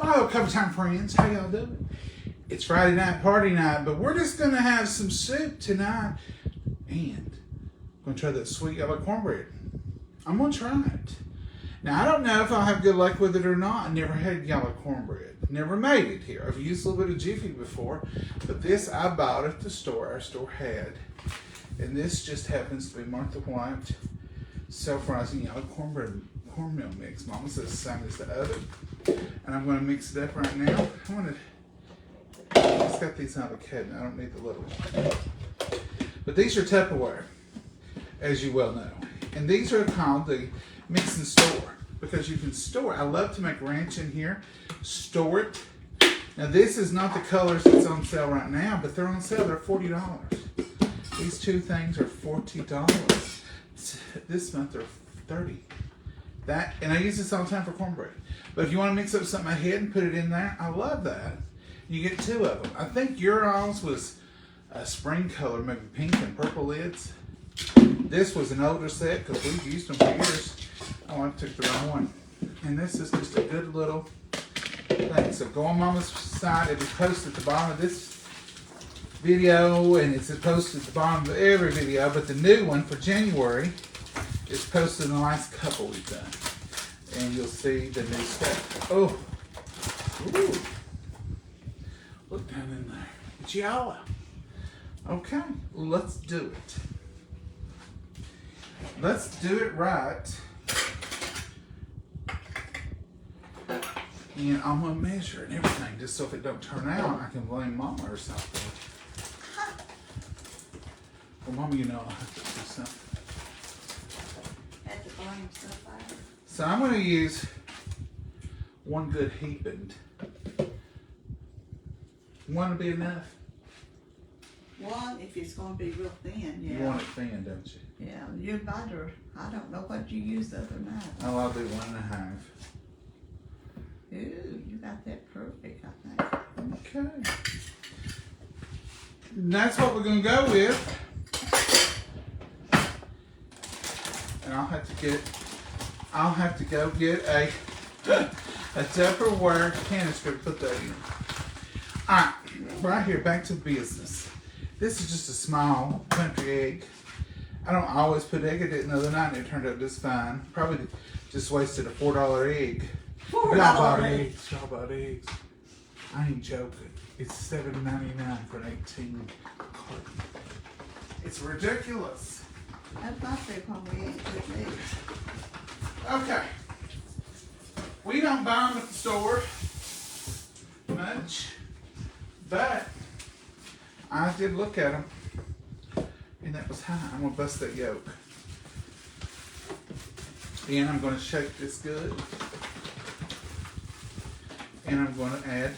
Well, Cover Time friends, how y'all doing? It's Friday night party night, but we're just gonna have some soup tonight, and I'm gonna try that sweet yellow cornbread. I'm gonna try it. Now I don't know if I'll have good luck with it or not. I never had yellow cornbread. Never made it here. I've used a little bit of Jiffy before, but this I bought at the store. Our store had, and this just happens to be Martha White self-rising yellow cornmeal mix. Mama says the same as the other. And I'm going to mix it up right now. I just got these out of the cabinet. I don't need the little one. But these are Tupperware, as you well know. And these are called the mix and store, because you can store. I love to make ranch in here, store it. Now this is not the colors that's on sale right now, but they're on sale. They're $40. These two things are $40. This month they're $30. That, and I use this all the time for cornbread. But if you want to mix up something ahead and put it in there, I love that. You get two of them. I think yours was a spring color, maybe pink and purple lids. This was an older set because we've used them for years. Oh, I took the wrong one. And this is just a good little thing. So go on Mama's side. It'll be posted at the bottom of this video, and it's posted at the bottom of every video. But the new one for January is posted in the last couple we've done. And you'll see the new stuff. Oh, ooh. Look down in there. It's yellow. Okay, let's do it. Let's do it right. And I'm gonna measure and everything, just so if it don't turn out, I can blame Mama or something. Well, Mama, you know I'll have to do something. So I'm going to use one good heaping. One will be enough? One, if it's going to be real thin, yeah. You want it thin, don't you? Yeah, you'd better. I don't know what you used the other night. Oh, I'll do 1.5. Ooh, you got that perfect, I think. Okay. And that's what we're going to go with. And I'll have to go get a Tupperware canister to put that in. Alright, right here, back to business. This is just a small country egg. I don't always put egg. I did it the other night and it turned out just fine. Probably just wasted a $4 egg. $4 Y'all bought eggs. Y'all bought eggs. I ain't joking. It's $7.99 for an 18 carton. It's ridiculous. That's my favorite when we ate with eggs. Okay. We don't buy them at the store much, but I did look at them, and that was high. I'm going to bust that yolk. And I'm going to shake this good. And I'm going to add,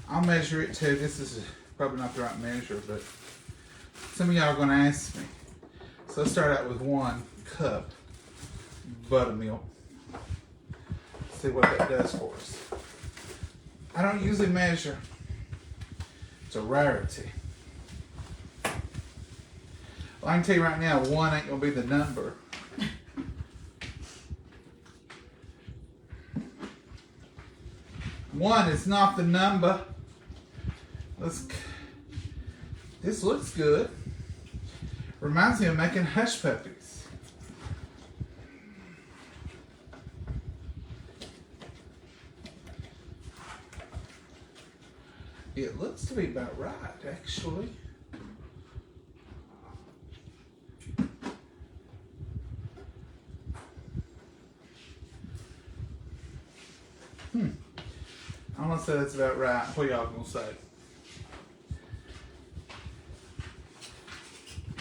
I'll measure it too. This is probably not the right measure, but some of y'all are going to ask me. So let's start out with 1 cup buttermilk. See what that does for us. I don't usually measure. It's a rarity. Well, I can tell you right now, 1 ain't gonna be the number. One is not the number. This looks good. Reminds me of making hush puppies. It looks to be about right, actually. I'm gonna say that's about right. What y'all gonna say?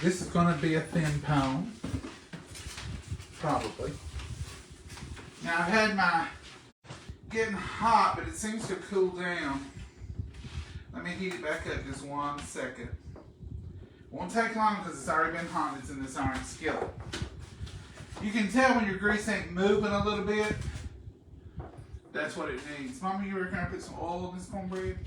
This is gonna be a thin pound, probably. Now I've had my getting hot, but it seems to cool down. Let me heat it back up just 1 second. Won't take long because it's already been hot and it's in this iron skillet. You can tell when your grease ain't moving a little bit. That's what it needs. Mama, you reckon I put some oil on this cornbread?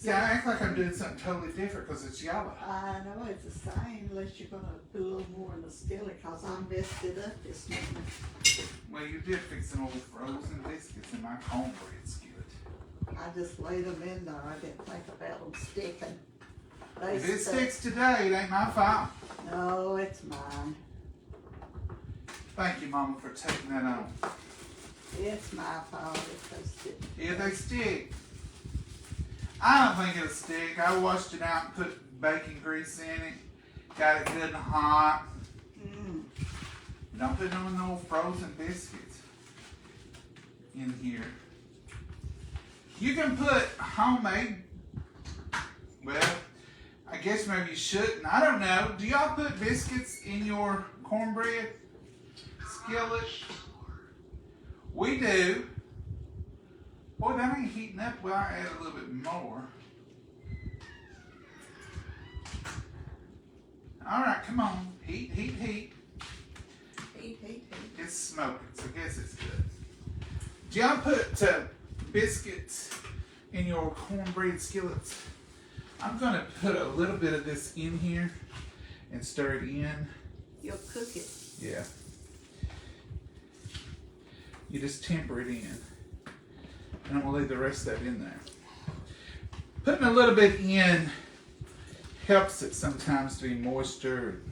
See, I act like I'm doing something totally different because it's yellow. I know it's the same, unless you're gonna put a little more in the skillet, cause I messed it up this morning. Well, you did fix some old frozen biscuits in my cornbread skillet. I just laid them in there, I didn't think about them sticking. They If it stuck. sticks today, it ain't my fault. No, it's mine. Thank you, Mama, for taking that on. It's my fault if they stick. Yeah, they stick. I don't think it'll stick. I washed it out and put bacon grease in it. Got it good and hot. Don't put no old frozen biscuits in here. You can put homemade, well, I guess maybe you shouldn't. I don't know. Do y'all put biscuits in your cornbread skillet? We do. Boy, that ain't heating up. Well, I add a little bit more. All right, come on. Heat, heat, heat. Heat. It's smoking, so I guess it's good. Do y'all put biscuits in your cornbread skillets? I'm gonna put a little bit of this in here and stir it in. You'll cook it. Yeah. You just temper it in. And I'm gonna leave the rest of that in there. Putting a little bit in helps it sometimes to be moisture and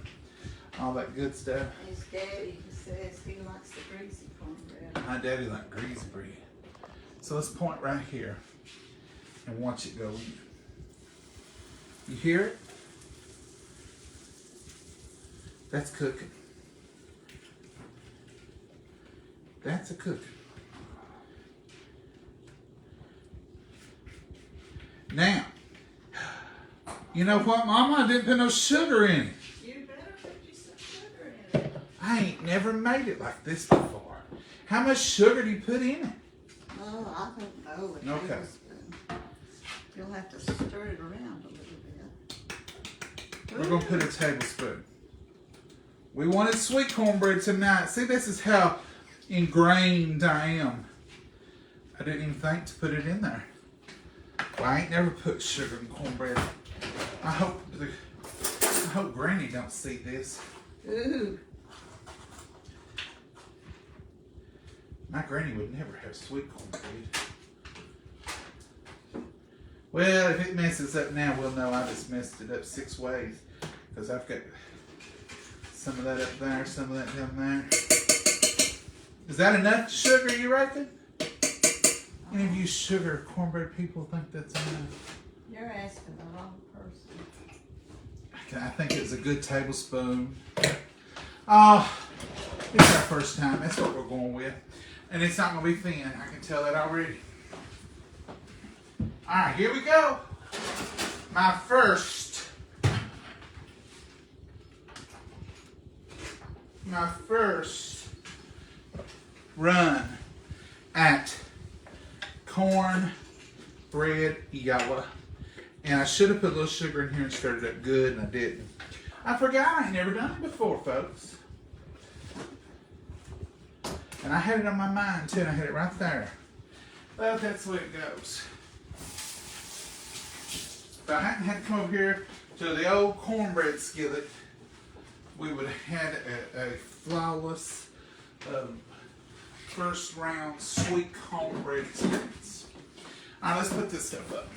all that good stuff. His daddy says he likes the greasy cornbread. My daddy liked greasy bread. So let's point right here and watch it go in. You hear it? That's cooking. That's a cooking. Now, you know what, Mama? I didn't put no sugar in it. You better put you some sugar in it. I ain't never made it like this before. How much sugar do you put in it? Oh, I don't know. A Okay. tablespoon. You'll have to stir it around a little bit. We're gonna put a tablespoon. We wanted sweet cornbread tonight. See, this is how ingrained I am. I didn't even think to put it in there. Well, I ain't never put sugar in cornbread. I hope Granny don't see this. Ooh. My Granny would never have sweet cornbread. Well, if it messes up now, we'll know I just messed it up 6 ways. Because I've got some of that up there, some of that down there. Is that enough sugar, you reckon? Any of you sugar cornbread people think that's enough? You're asking the wrong person. I think it's a good tablespoon. Oh, it's our first time. That's what we're going with. And it's not going to be thin. I can tell that already. All right, here we go. My first run at cornbread yellow. And I should have put a little sugar in here and stirred it up good, and I didn't. I forgot. I ain't never done it before, folks. And I had it on my mind, too, and I had it right there. Well, that's the way it goes. If I hadn't had to come over here to the old cornbread skillet, we would have had a flawless first round sweet cornbread experience. All right, let's put this stuff up.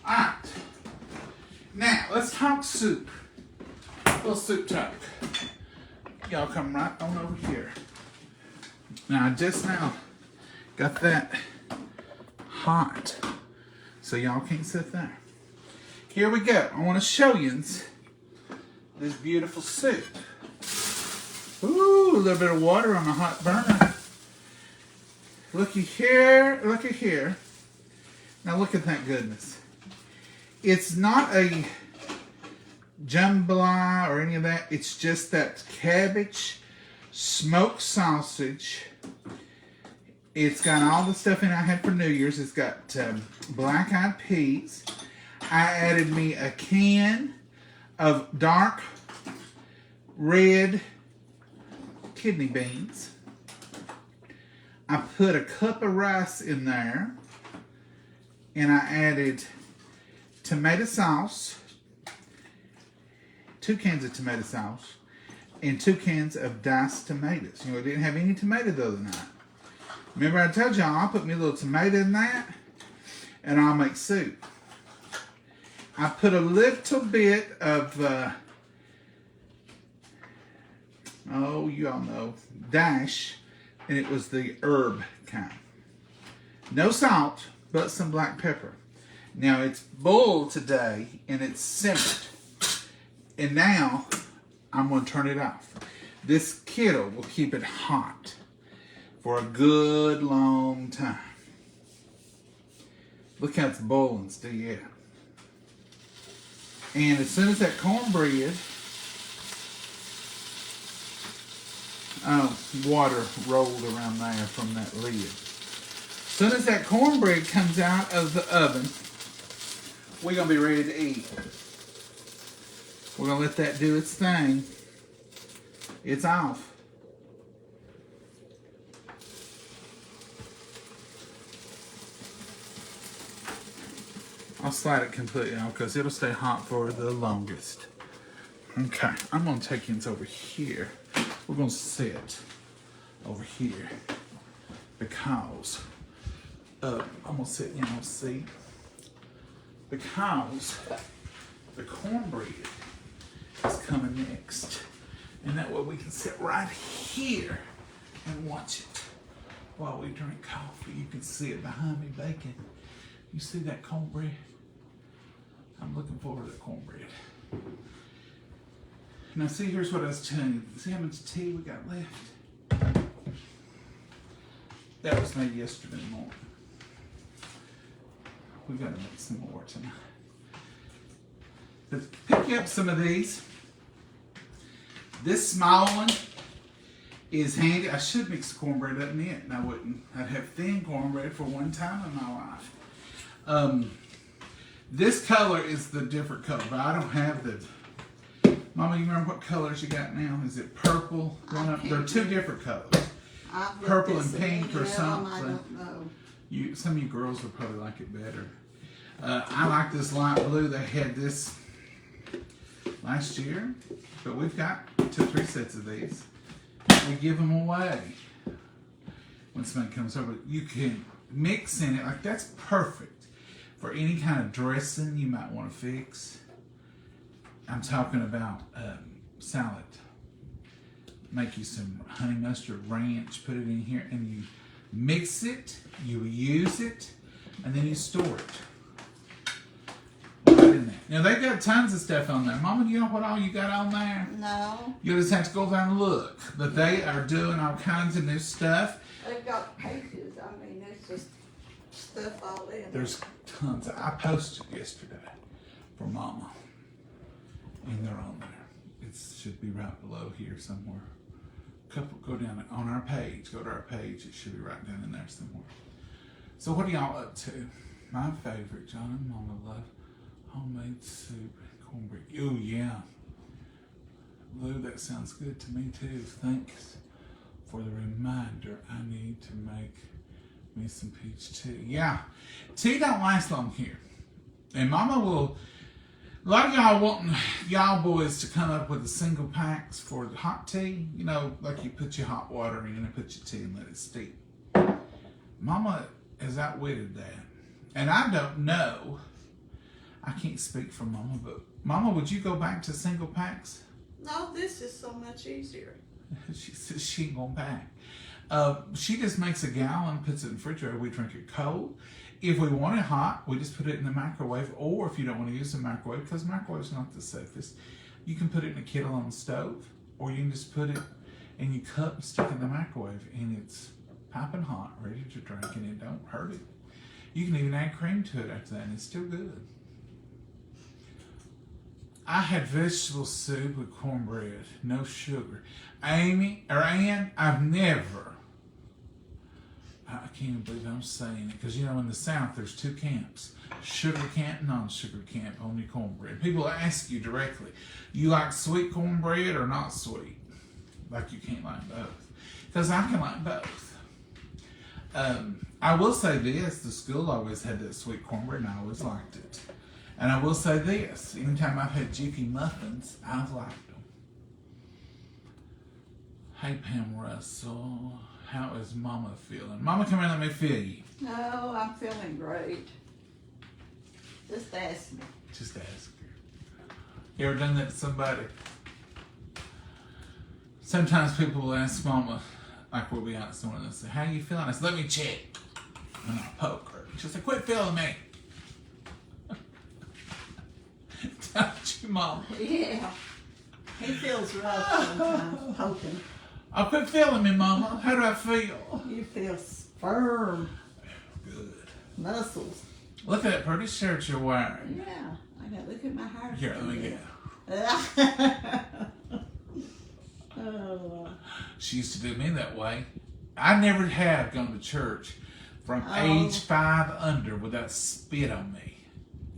All right. Now, let's talk soup. A little soup talk. Y'all come right on over here. Now, I just now got that hot, so y'all can't sit there. Here we go. I want to show you this beautiful soup. Ooh, a little bit of water on a hot burner. Looky here, looky here. Now look at that goodness. It's not a jambalaya or any of that. It's just that cabbage, smoked sausage. It's got all the stuff in it I had for New Year's. It's got black-eyed peas. I added me a can of dark red kidney beans. I put a cup of rice in there. and I added tomato sauce, 2 cans of tomato sauce, and 2 cans of diced tomatoes. You know, I didn't have any tomato the other night. Remember I told y'all I'll put me a little tomato in that, and I'll make soup. I put a little bit of, you all know, dash, and it was the herb kind. No salt, but some black pepper. Now it's boiled today, and it's simmered. And now I'm going to turn it off. This kettle will keep it hot for a good long time. Look how it's boiling still yet. And as soon as that cornbread, water rolled around there from that lid. As soon as that cornbread comes out of the oven, we're going to be ready to eat. We're going to let that do its thing. It's off. I'll slide it completely off because it'll stay hot for the longest. Okay, I'm going to take it over here. We're going to sit over here because I'm going to sit in our seat because the cornbread is coming next. And that way we can sit right here and watch it while we drink coffee. You can see it behind me baking. You see that cornbread? I'm looking forward to the cornbread. Now see, here's what I was telling you. See how much tea we got left? That was made yesterday morning. We gotta make some more tonight. But pick up some of these. This small one is handy. I should mix the cornbread up in it, and I wouldn't. I'd have thin cornbread for one time in my life. This color is the different color, but I don't have the. Mama, you remember what colors you got now? Is it purple? They're 2 different colors. Purple and pink or something. I don't know. Some of you girls would probably like it better. I like this light blue. They had this last year, but we've got 2 or 3 sets of these. We give them away when somebody comes over. You can mix in it. Like, that's perfect for any kind of dressing you might want to fix. I'm talking about salad. Make you some honey mustard ranch, put it in here, and you mix it, you use it, and then you store it. Right in there. Now, they've got tons of stuff on there. Mama, do you know what all you got on there? No. You'll just have to go down and look. But they are doing all kinds of new stuff. They've got pages. I mean, it's just stuff all in. There's tons. I posted yesterday for Mama. And they're on there. It should be right below here somewhere. Go down on our page. Go to our page. It should be right down in there somewhere. So what are y'all up to? My favorite, John and Mama love homemade soup and cornbread. Oh yeah. Lou, that sounds good to me too. Thanks for the reminder. I need to make me some peach tea. Yeah. Tea don't last long here. And Mama will. A lot of y'all wanting y'all boys to come up with the single packs for the hot tea. You know, like you put your hot water in and put your tea and let it steep. Mama has outwitted that. And I don't know. I can't speak for Mama, but Mama, would you go back to single packs? No, this is so much easier. She says she ain't going back. She just makes a gallon, puts it in the refrigerator. We drink it cold. If we want it hot, we just put it in the microwave. Or if you don't want to use the microwave, because the microwave's not the safest, you can put it in a kettle on the stove, or you can just put it in your cup and stick it in the microwave, and it's piping hot, ready to drink, and it don't hurt it. You can even add cream to it after that, and it's still good. I had vegetable soup with cornbread, no sugar. Ann, I've never. I can't even believe I'm saying it, because you know in the South there's 2 camps, sugar camp, non-sugar camp on your cornbread. People ask you directly, you like sweet cornbread or not sweet? Like you can't like both, because I can like both. I will say this, the school always had that sweet cornbread and I always liked it. And I will say this, anytime I've had Jiffy muffins, I've liked them. Hey Pam Russell, how is Mama feeling? Mama, come here, let me feel you. No, I'm feeling great. Just ask me. Just ask her. You ever done that to somebody? Sometimes people will ask Mama, like we'll be out somewhere, and they'll say, how you feeling? I say, let me check. And I'll poke her. She'll say, quit feeling me. Don't you, Mama? Yeah. He feels rough sometimes, poking. I'll quit feeling me, Mama. How do I feel? You feel firm. Good. Muscles. Look at that pretty shirt you're wearing. Yeah. I got to look at my hair. Here, let me get. Oh. She used to do me that way. I never have gone to church from age 5 under without spit on me.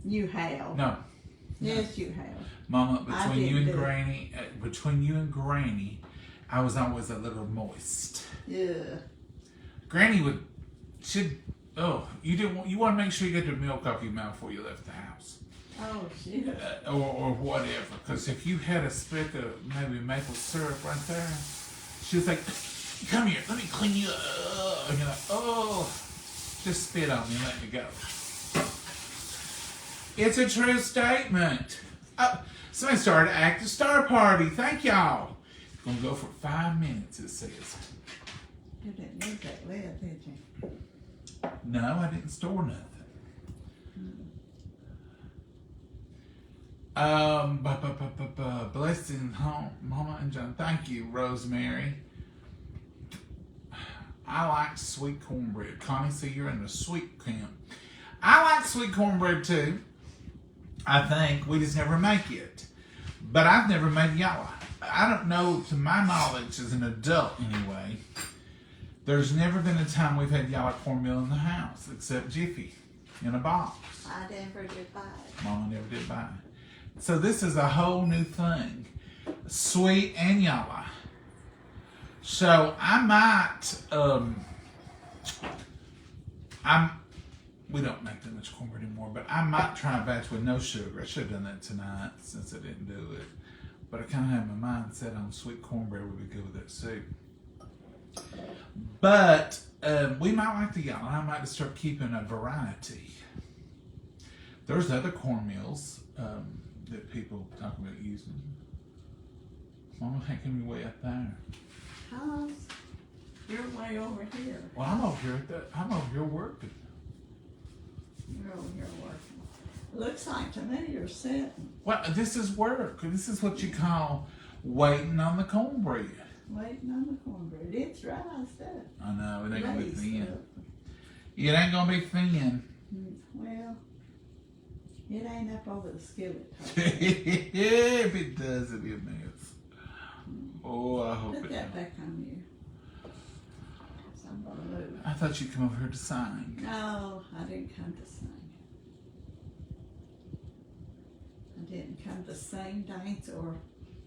You have. No. Yes, you have. Mama, between you and Granny, I was always a little moist. Yeah. Granny you want to make sure you get the milk off your mouth before you left the house. Oh, shit. Or whatever. Because if you had a speck of maybe maple syrup right there, she was like, come here, let me clean you up. And you're like, oh, just spit on me and let me go. It's a true statement. Somebody started an active star party. Thank y'all. It's going to go for 5 minutes, it says. You didn't need that lead, did you? No, I didn't store nothing. Blessing home, Mama and John. Thank you, Rosemary. I like sweet cornbread. Connie, see, you're in the sweet camp. I like sweet cornbread too. I think we just never make it. But I've never made yellow. I don't know, to my knowledge, as an adult anyway, there's never been a time we've had yellow cornmeal in the house, except Jiffy, in a box. I never did buy it. Mama never did buy it. So this is a whole new thing. Sweet and yellow. So I might, we don't make that much cornbread anymore, but I might try a batch with no sugar. I should have done that tonight since I didn't do it. But I kind of had my mind set on sweet cornbread would be good with that soup. But we might like the yellow. I might just start keeping a variety. There's other cornmeals that people talk about using. Mama, how come you're way up there? Because you're way over here. Well, I'm over here working. You're over here working. Looks like to me you're sitting. Well, this is work. This is what you call waiting on the cornbread. Waiting on the cornbread. It's rised up. I know, it ain't gonna be Raised thin. up. It ain't gonna be thin. Well, it ain't up over the skillet. If it does, it'll be a mess. Oh, I hope Put it that don't. back on you. 'Cause I'm gonna move. I thought you'd come over here to sing. No, I didn't come to sing. I didn't come to sing, dance, or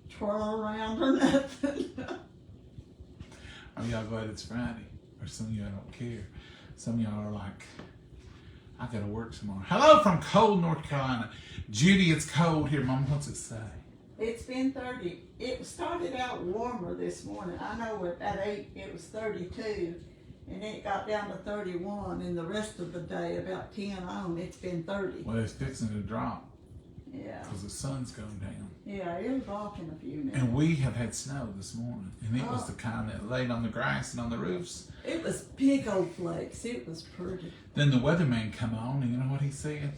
twirl around or nothing. Are y'all glad it's Friday? Or some of y'all don't care? Some of y'all are like, I gotta work tomorrow. Hello from cold North Carolina. Judy, it's cold here. Mom, what's it say? It's been 30. It started out warmer this morning. I know at 8 it was 32, and then it got down to 31, and the rest of the day, about 10 on, it's been 30. Well, it's fixing to drop Yeah. because the sun's going down. Yeah, it'll drop in a few minutes. And we have had snow this morning, and it was the kind that laid on the grass and on the roofs. It was big old flakes. It was pretty. Then the weatherman come on, and you know what he said?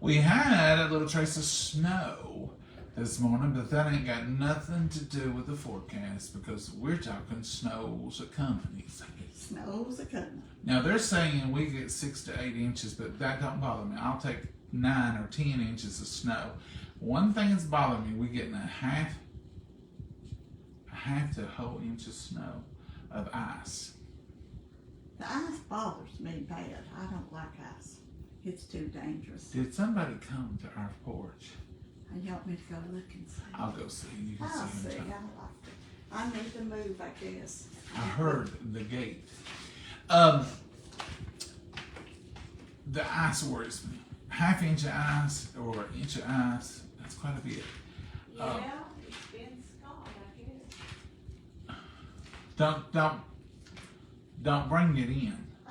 We had a little trace of snow this morning, but that ain't got nothing to do with the forecast because we're talking snow's a coming, he said. Snow's a coming. Now they're saying we get 6 to 8 inches, but that don't bother me. I'll take 9 or 10 inches of snow. One thing that's bothering me, we're getting a half to a whole inch of snow of ice. The ice bothers me bad. I don't like ice. It's too dangerous. Did somebody come to our porch? And you want me to go look and see? I'll go see. You can I'll see see. him. I need to move, I guess. I heard the gate. the ice worries me. Half-inch of ice or an inch of ice, that's quite a bit. Yeah, it's been Scott, I guess. Don't bring it in. I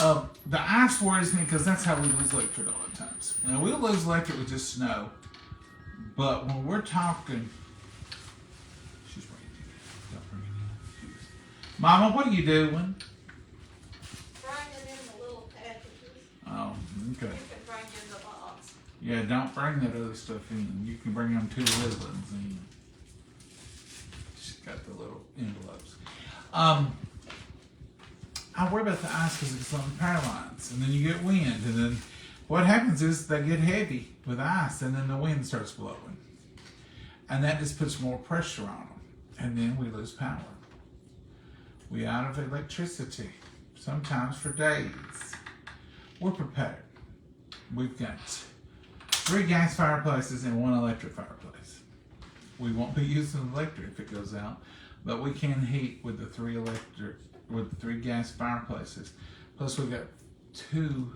won't. The ice worries me because that's how we lose electric all the times. And we'll lose electric with just snow. But when we're talking, she's bringing it in. Don't bring it in. Mama, what are you doing? Bring it in the little packages. Oh, okay. You can bring in the box. Yeah, don't bring that other stuff in. You can bring them 2 little ones in. She's got the little envelopes. I worry about the ice because it's on the power lines, and then you get wind, and then what happens is they get heavy with ice, and then the wind starts blowing, and that just puts more pressure on them, and then we lose power. We out of electricity, sometimes for days. We're prepared. We've got 3 gas fireplaces and 1 electric fireplace. We won't be using electric if it goes out, but we can heat with the 3 gas fireplaces. Plus we got 2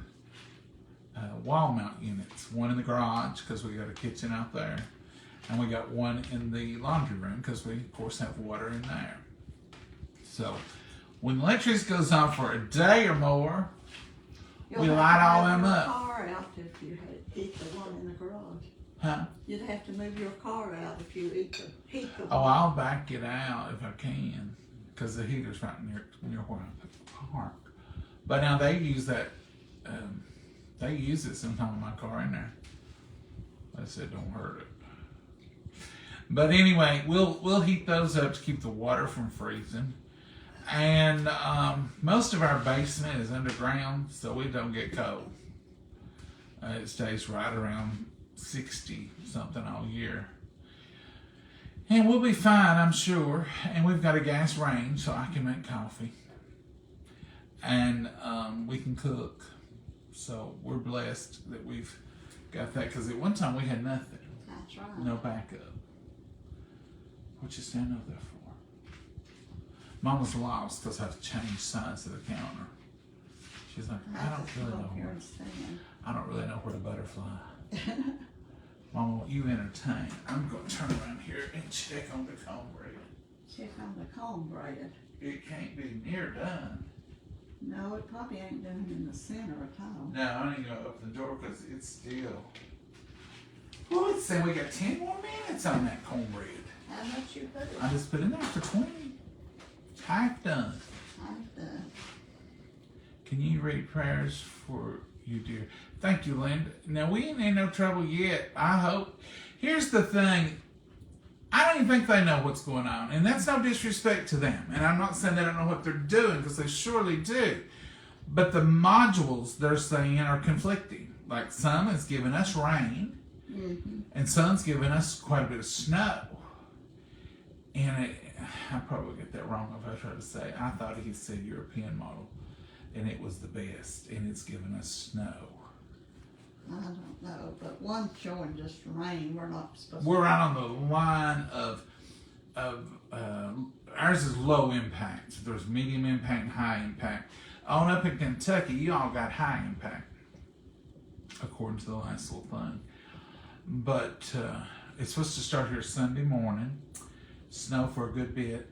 wall mount units. 1 in the garage because we got a kitchen out there, and we got 1 in the laundry room because we of course have water in there. So when the electricity goes on for a day or more, You'll we have light to all move them your up. car out if you heat the one in the garage. Huh? You'd have to move your car out if you heat the Oh, one. I'll back it out if I can, because the heater's right near where I park. But now they use that. They use it sometimes in my car in there. I said don't hurt it. But anyway, we'll heat those up to keep the water from freezing. And most of our basement is underground, so we don't get cold. It stays right around 60 something all year. And we'll be fine, I'm sure. And we've got a gas range, so I can make coffee. And we can cook. So we're blessed that we've got that, because at one time we had nothing. That's right. No backup. What you stand over there for? Mom was lost because I have to change sides of the counter. She's like, I don't really know where to butterfly. Mama, you entertain. I'm going to turn around here and check on the cornbread. Check on the cornbread. It can't be near done. No, it probably ain't done in the center at all. No, I ain't going to open the door because it's still. Well, let's say we got 10 more minutes on that cornbread. How much you put it? I just put in there for 20. Half done. Half done. Can you read prayers for you, dear? Thank you, Linda. Now, we ain't in no trouble yet, I hope. Here's the thing. I don't even think they know what's going on. And that's no disrespect to them. And I'm not saying they don't know what they're doing, because they surely do. But the modules they're saying are conflicting. Like, some is giving us rain, and some's giving us quite a bit of snow. And I probably get that wrong if I try to say. I thought he said European model, and it was the best, and it's giving us snow. I don't know, but one's showing just rain. We're not supposed to. We're right on the line of ours is low impact. There's medium impact and high impact. On up in Kentucky, you all got high impact, according to the last little thing. But it's supposed to start here Sunday morning. Snow for a good bit.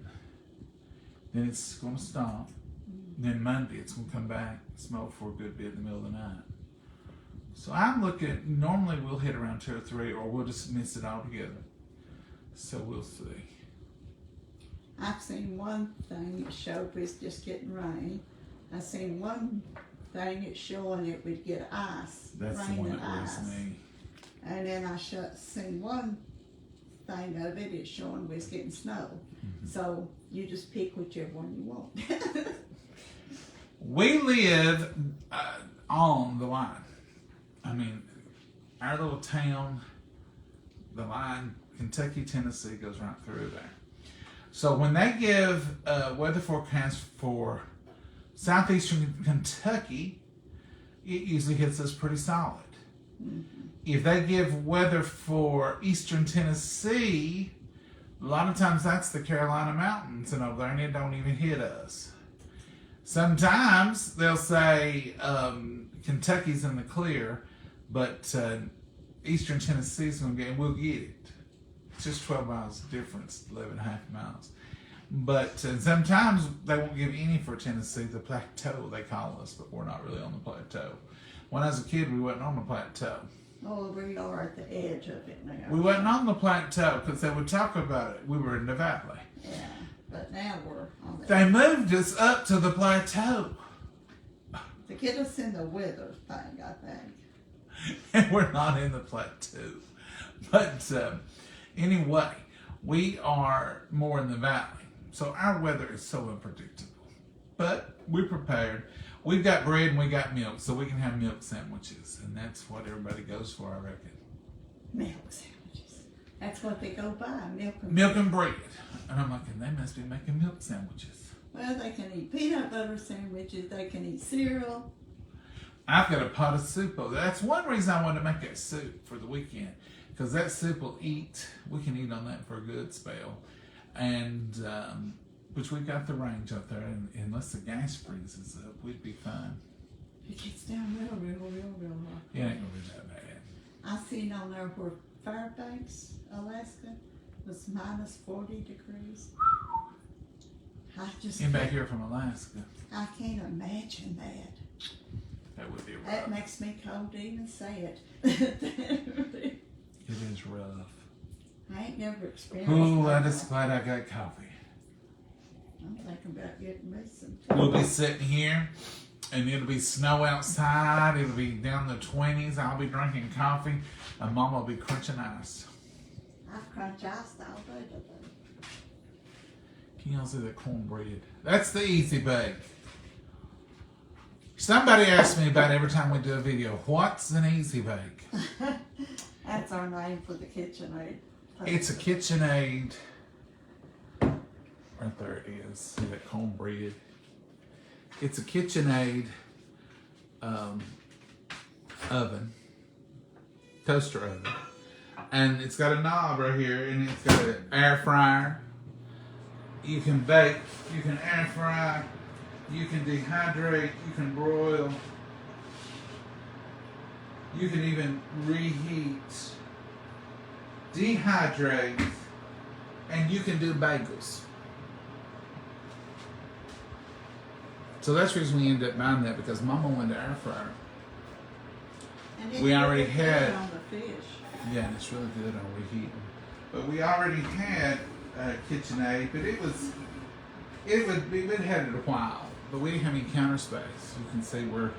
Then it's going to stop. Then Monday it's going to come back. Snow for a good bit in the middle of the night. So I'm looking, normally we'll hit around 2 or 3, or we'll just miss it altogether. So we'll see. I've seen one thing that showed it's just getting rain. I've seen one thing it's showing it would get ice. That's rain the one and that worries ice. me. And then I seen one thing of it, it's showing it's getting snow. So you just pick whichever one you want. We live on the line. I mean, our little town, the line, Kentucky, Tennessee goes right through there. So when they give weather forecast for southeastern Kentucky, it usually hits us pretty solid. If they give weather for eastern Tennessee, a lot of times that's the Carolina Mountains and over there, and it don't even hit us. Sometimes they'll say Kentucky's in the clear, but eastern Tennessee's going to get, and we'll get it. It's just 12 miles difference, 11.5 miles. But sometimes they won't give any for Tennessee, the plateau they call us, but we're not really on the plateau. When I was a kid, we wasn't on the plateau. Oh, we are at the edge of it now. We wasn't on the plateau because they would talk about it. We were in the valley. Yeah, but now we're on the They moved us up to the plateau. to get us in the weather thing, I think. And we're not in the plateau. But anyway, we are more in the valley. So our weather is so unpredictable. But we're prepared. We've got bread and we got milk, so we can have milk sandwiches. And that's what everybody goes for, I reckon. Milk sandwiches. That's what they go by, Milk and bread. And I'm like, they must be making milk sandwiches. Well, they can eat peanut butter sandwiches, they can eat cereal. I've got a pot of soup. That's one reason I wanted to make that soup for the weekend. Because that soup will eat, we can eat on that for a good spell. And, which we've got the range up there, and unless the gas freezes up, we'd be fine. It gets down real hot. It ain't gonna be that bad. I seen on there where Fairbanks, Alaska, was minus 40 degrees. I just Came back here from Alaska. I can't imagine that. That would be rough. That makes me cold to even say it. It is rough. I ain't never experienced Ooh, that. I'm just glad I got coffee. I'm thinking about getting me some. We'll be sitting here, and it'll be snow outside. It'll be down the 20s. I'll be drinking coffee, and Mama will be crunching ice. I've crunched ice all day today. Can y'all see that cornbread? That's the easy bake. Somebody asks me about every time we do a video, what's an easy bake? That's our name for the KitchenAid. It's a KitchenAid. Right there it is. See that cornbread? It's a KitchenAid oven, toaster oven, and it's got a knob right here, and it's got an air fryer. You can bake, you can air fry, you can dehydrate, you can broil, you can even reheat, dehydrate, and you can do bagels. So that's the reason we ended up buying that, because Mama wanted an air fryer. And then We you already put had- it on the fish. Yeah, and it's really good on reheating. But we already had KitchenAid, but we'd had it a while, but we didn't have any counter space. You can see where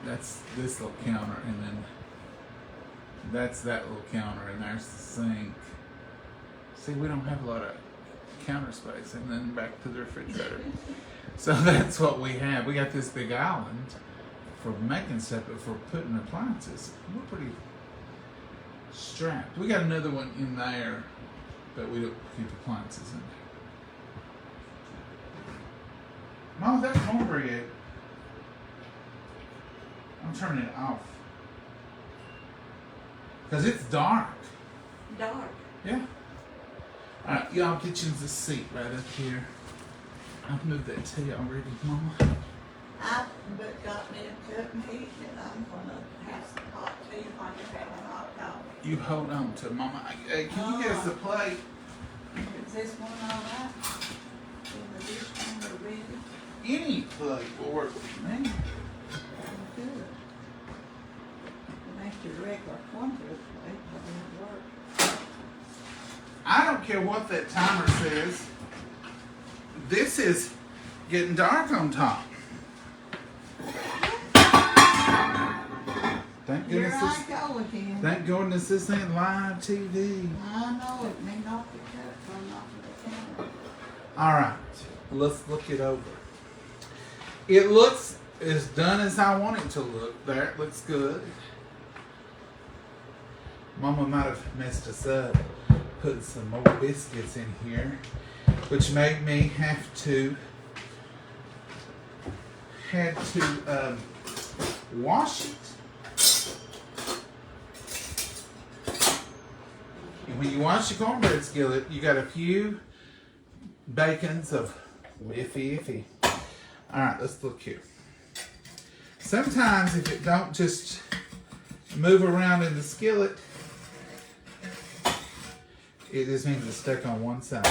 that's this little counter, and then that's that little counter, and there's the sink. See, we don't have a lot of counter space, and then back to the refrigerator. So that's what we have. We got this big island for making stuff, but for putting appliances, we're pretty strapped. We got another one in there, but we don't keep appliances in there. Mom, that cornbread, I'm turning it off. Because it's dark. Dark. Yeah. Alright, y'all get you the seat right up here. I've moved that tea already, Mama. I've got me a cup of heat, and I'm gonna have some hot tea while you're having hot coffee. You hold on to it, Mama. Hey, can you get us a plate? Is this one all right? Is the dish one ready? Any plate will work with me. Good. It makes your regular cornbread plate, but it work. I don't care what that timer says. This is getting dark on top. Thank Here goodness I this, go again. thank goodness this ain't live TV. I know it may knock the cup from off of the counter. All right, let's look it over. It looks as done as I want it to look. There, it looks good. Mama might have messed us up, put some more biscuits in here, which made me had to wash it. when you wash your cornbread skillet, you got a few bacons of iffy. All right, let's look here. Sometimes if it don't just move around in the skillet, it just means it's stuck on one side.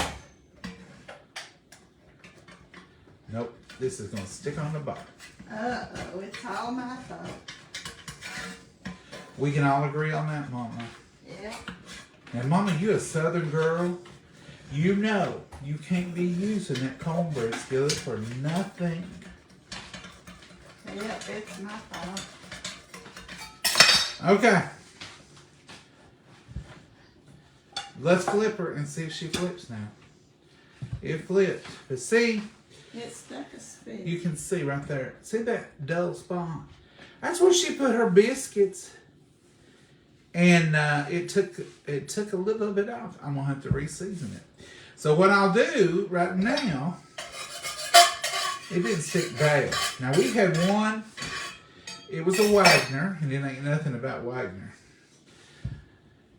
Nope, this is gonna stick on the bottom. Uh-oh, it's all my fault. We can all agree on that, Mama. Yeah. And Mama, you a Southern girl. You know you can't be using that cornbread skillet for nothing. Yep, it's my fault. Okay. Let's flip her and see if she flips now. It flipped. But see, It's stuck a spit. you can see right there. See that dull spot? That's where she put her biscuits. And it took a little bit off. I'm gonna have to re-season it. So what I'll do right now, it didn't stick bad. Now we had one, it was a Wagner, and it ain't nothing about Wagner.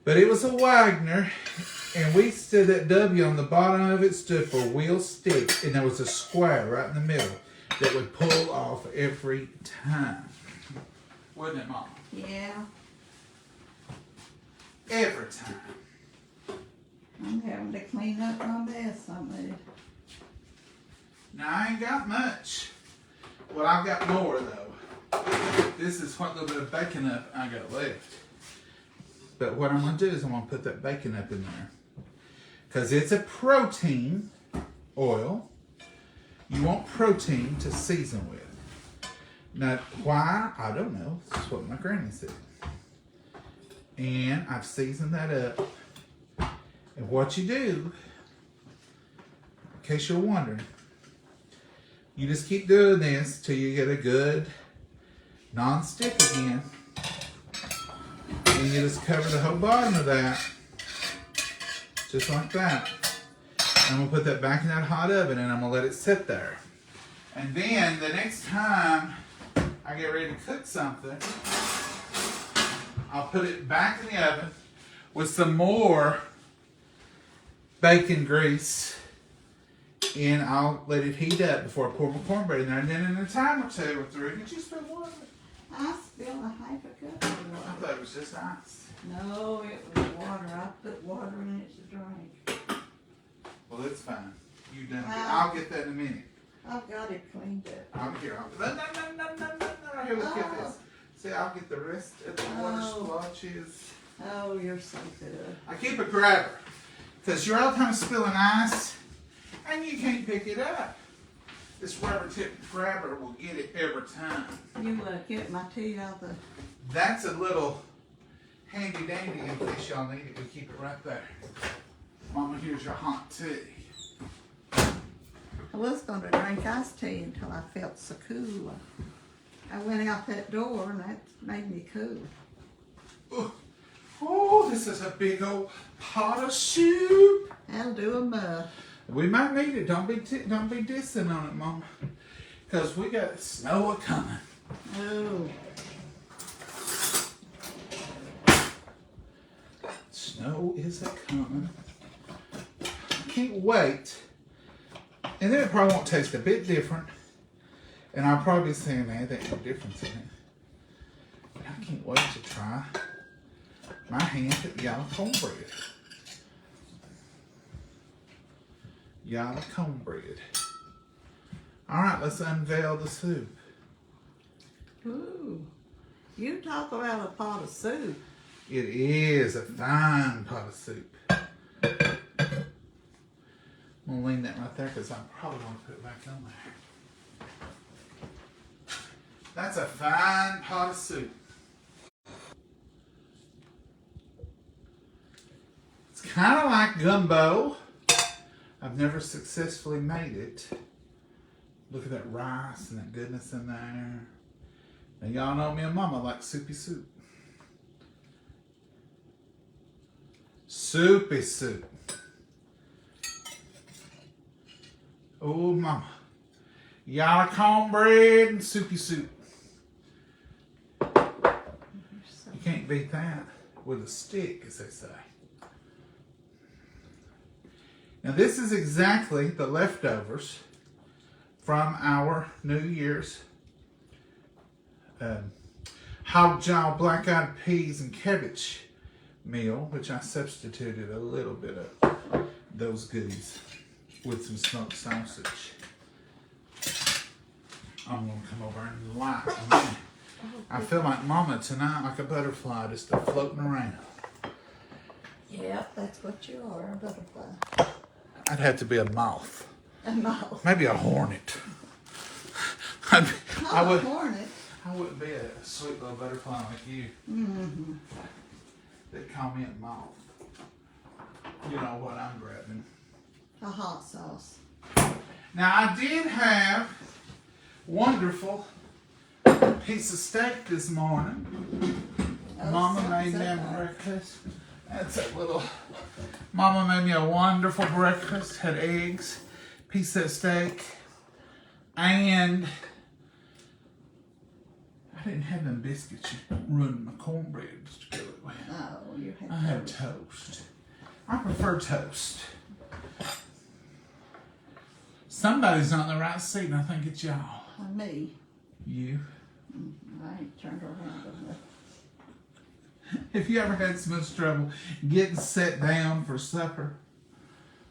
But it was a Wagner, and we stood that W on the bottom of it stood for wheel stick, and there was a square right in the middle that would pull off every time. Wasn't it, Mom? Yeah, Every time. I'm having to clean up my mess I made. Now I ain't got much. Well, I've got more though. This is what little bit of bacon up I got left. But what I'm gonna do is I'm gonna put that bacon up in there. Cause it's a protein oil. You want protein to season with. Now why? I don't know. This is what my granny said. And I've seasoned that up. And what you do, in case you're wondering, you just keep doing this till you get a good non-stick again. And you just cover the whole bottom of that. Just like that. I'm going to put that back in that hot oven and I'm going to let it sit there. And then the next time I get ready to cook something, I'll put it back in the oven with some more bacon grease, and I'll let it heat up before I pour my cornbread in there. And then in a time or two or three, did you spill water? I spilled a half a cup of I water. thought it was just ice. No, it was water. I put water in it to drink. Well, it's fine. You done it. Wow. I'll get that in a minute. I've got it cleaned up. I'm here. No. Here, look at this. See, I'll get the rest of the water splotches. Oh, you're so good. I keep a grabber. Because you're all kind of spilling ice, and you can't pick it up. This rubber tip grabber will get it every time. You get my tea out the... That's a little handy dandy in case y'all need it. We keep it right there. Mama, here's your hot tea. I was going to drink iced tea until I felt so cool. I went out that door and that made me cool. Oh, this is a big old pot of soup. That'll do a muff. We might need it. Don't be dissing on it, Mama. Because we got snow a-coming. Oh, Snow is a-coming. I can't wait. And then it probably won't taste a bit different. And I'll probably be saying, man, there ain't no difference in it. But I can't wait to try my hand at yellow cornbread. Yellow cornbread. All right, let's unveil the soup. ooh. You talk about a pot of soup. It is a fine pot of soup. I'm gonna lean that right there because I probably want to put it back on there. That's a fine pot of soup. It's kind of like gumbo. I've never successfully made it. Look at that rice and that goodness in there. Now y'all know me and Mama like soupy soup. Soupy soup. Oh, Mama. Yellow cornbread and soupy soup. You can't beat that with a stick, as they say. Now this is exactly the leftovers from our New Year's hog jaw, black-eyed peas, and cabbage meal, which I substituted a little bit of those goodies with some smoked sausage. I'm gonna come over and light. I feel like Mama tonight, like a butterfly, just floating around. Yep, that's what you are, a butterfly. I'd have to be a moth. A moth. Maybe a hornet. Not a hornet. I wouldn't be a sweet little butterfly like you. Mm-hmm. They'd call me a moth. You know what I'm grabbing. A hot sauce. Now I did have wonderful piece of steak this morning. Oh, Mama so- made so me a far. breakfast. That's a little. Mama made me a wonderful breakfast. Had eggs, piece of steak, and I didn't have them biscuits. You ruined my cornbread to go with. Oh, you had I had toast. toast. I prefer toast. Somebody's not in the right seat, and I think it's y'all. Me. You. I ain't turned around enough. If you ever had so much trouble getting set down for supper,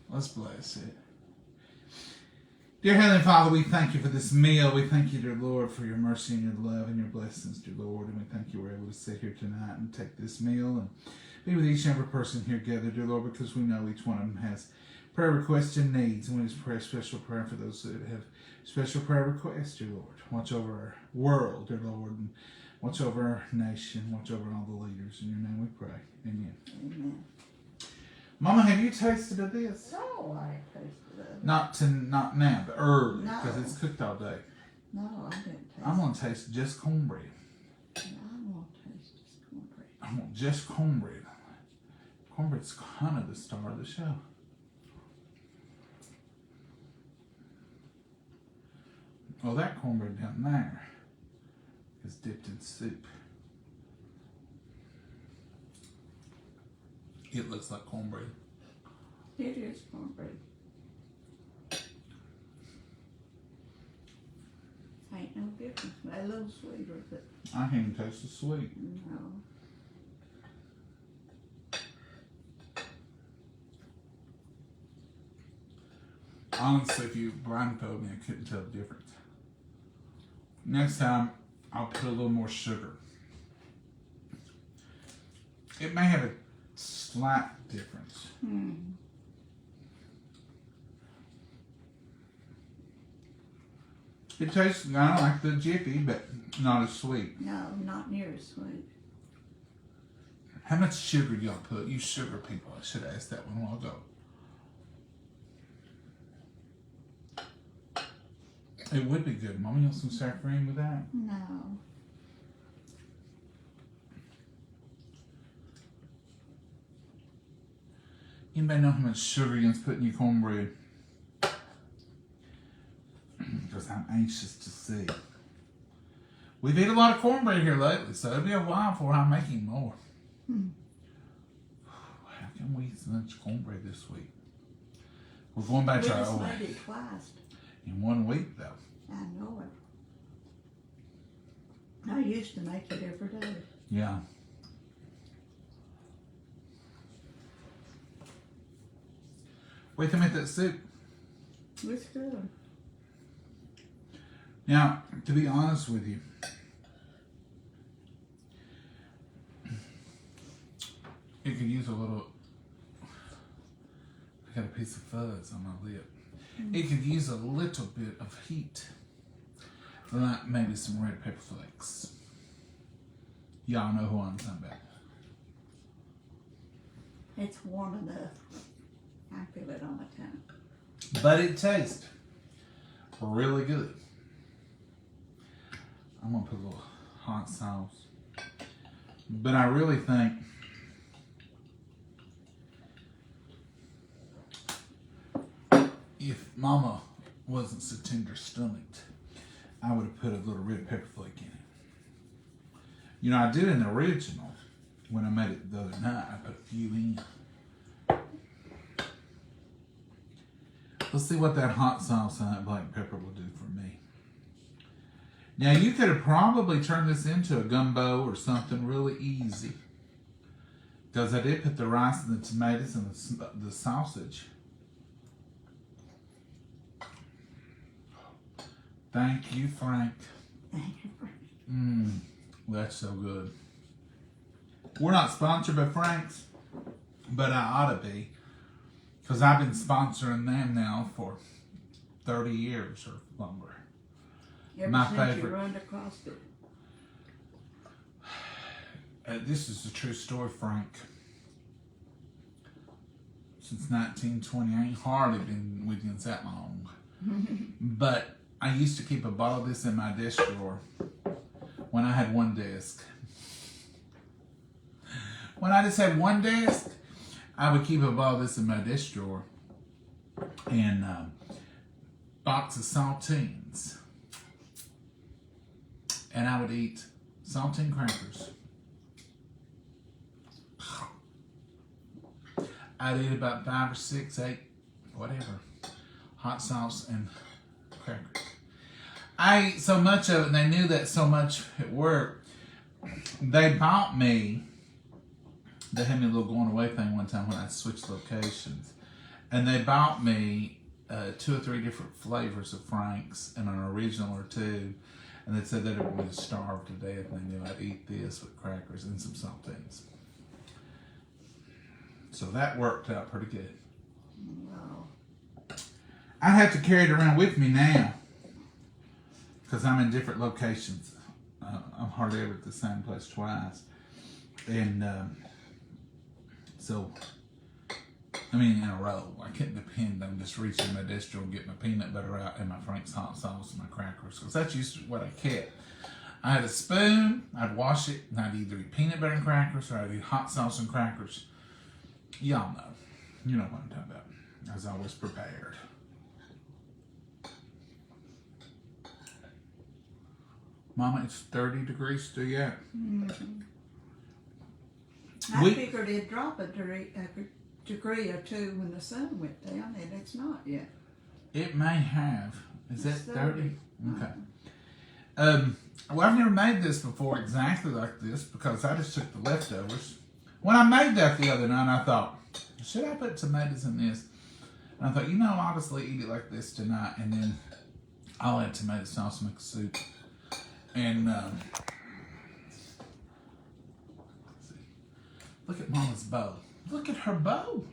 let's bless it. Dear Heavenly Father, we thank you for this meal. We thank you, dear Lord, for your mercy and your love and your blessings, dear Lord. And we thank you we're able to sit here tonight and take this meal and be with each and every person here gathered, dear Lord, because we know each one of them has prayer requests and needs. And we just pray a special prayer for those that have special prayer requests, dear Lord. Watch over our world, dear Lord, and watch over our nation. Watch over all the leaders. In your name we pray. Amen. Amen. Mama, have you tasted of this? No, I ain't tasted it. Not now, but early, No. because it's cooked all day. No, I didn't taste I'm gonna taste just cornbread. it. I want to taste this cornbread. I want just cornbread. Cornbread's kind of the star of the show. Well, that cornbread down there is dipped in soup. It looks like cornbread. It is cornbread. Ain't no difference. A little sweeter, but I can't even taste the sweet. no. Honestly, if you blindfold me, I couldn't tell the difference. Next time, I'll put a little more sugar. It may have a slight difference. It tastes kind of like the Jiffy, but not as sweet. No, not near as sweet. How much sugar do y'all put? You sugar people. I should have asked that one a while ago. It would be good. Mama, you want some sour cream with that? No. Anybody know how much sugar you put in your cornbread? Because I'm anxious to see. We've eaten a lot of cornbread here lately, so it'll be a while before I'm making more. How can we eat so much cornbread this week? We're going back We to our just old made it twice. in 1 week, though. I know it. I used to make it every day. Yeah. Wait till I make that soup. It's good. Now, to be honest with you, it could use a little. I got a piece of fuzz on my lip. It could use a little bit of heat, like maybe some red pepper flakes. Y'all know who I'm talking about. It's warm enough. I feel it on my tongue. But it tastes really good. I'm gonna put a little hot sauce. But I really think if Mama wasn't so tender stomached, I would have put a little red pepper flake in it. You know, I did in the original when I made it the other night. I put a few in. Let's see what that hot sauce and that black pepper will do for me. Now, you could have probably turned this into a gumbo or something really easy. Because I did put the rice and the tomatoes and the sausage. Thank you, Frank. Thank you, Frank. That's so good. We're not sponsored by Frank's, but I ought to be. Because I've been sponsoring them now for 30 years or longer. Ever My since favorite. you run across it. This is a true story, Frank. Since 1920, I ain't hardly been with you that long. But I used to keep a bottle of this in my desk drawer when I had one desk. When I just had one desk, I would keep a bottle of this in my desk drawer and box of saltines. And I would eat saltine crackers. I'd eat about 5 or 6, 8, whatever, hot sauce and crackers. I ate so much of it, and they knew that so much at work. They bought me, they had me a little going away thing one time when I switched locations. And they bought me 2 or 3 different flavors of Frank's and an original or 2. And they said that it would starve to death, and they knew I'd eat this with crackers and some saltines. So that worked out pretty good. Wow. I have to carry it around with me now because I'm in different locations. I'm hardly ever at the same place twice. And so, I mean, in a row. I couldn't depend on just reaching my desk drawer and getting my peanut butter out and my Frank's hot sauce and my crackers, because that's usually what I kept. I had a spoon, I'd wash it, and I'd either eat peanut butter and crackers or I'd eat hot sauce and crackers. Y'all know. You know what I'm talking about. I was always prepared. Mama, it's 30 degrees still yet. I figured it'd drop a degree or 2 when the sun went down, and it's not yet. It may have. Is that It's 30? Okay. Well, I've never made this before exactly like this because I just took the leftovers. When I made that the other night, I thought, should I put tomatoes in this? And I thought, I'll just eat it like this tonight, and then I'll add tomato sauce and make a soup. And look at Mama's bow. Look at her bow.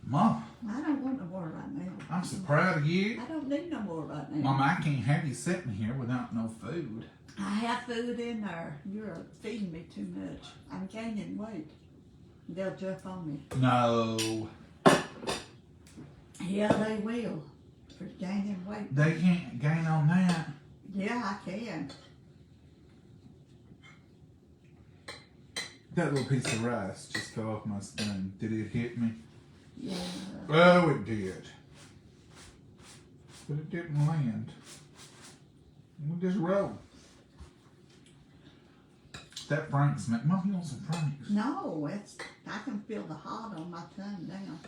Mom, I don't want no more right now. I'm so proud of you. I don't need no more right now. Mama, I can't have you sitting here without no food. I have food in there. You're feeding me too much. I'm gaining weight. They'll jump on me. No. Yeah, they will. For gaining weight. They can't gain on that. Yeah, I can. That little piece of rice just fell off my spoon. Did it hit me? Yeah. Oh, it did. But it didn't land. We just rolled. That Frank's, Mom, you want some Frank's? No, I can feel the hot on my tongue now.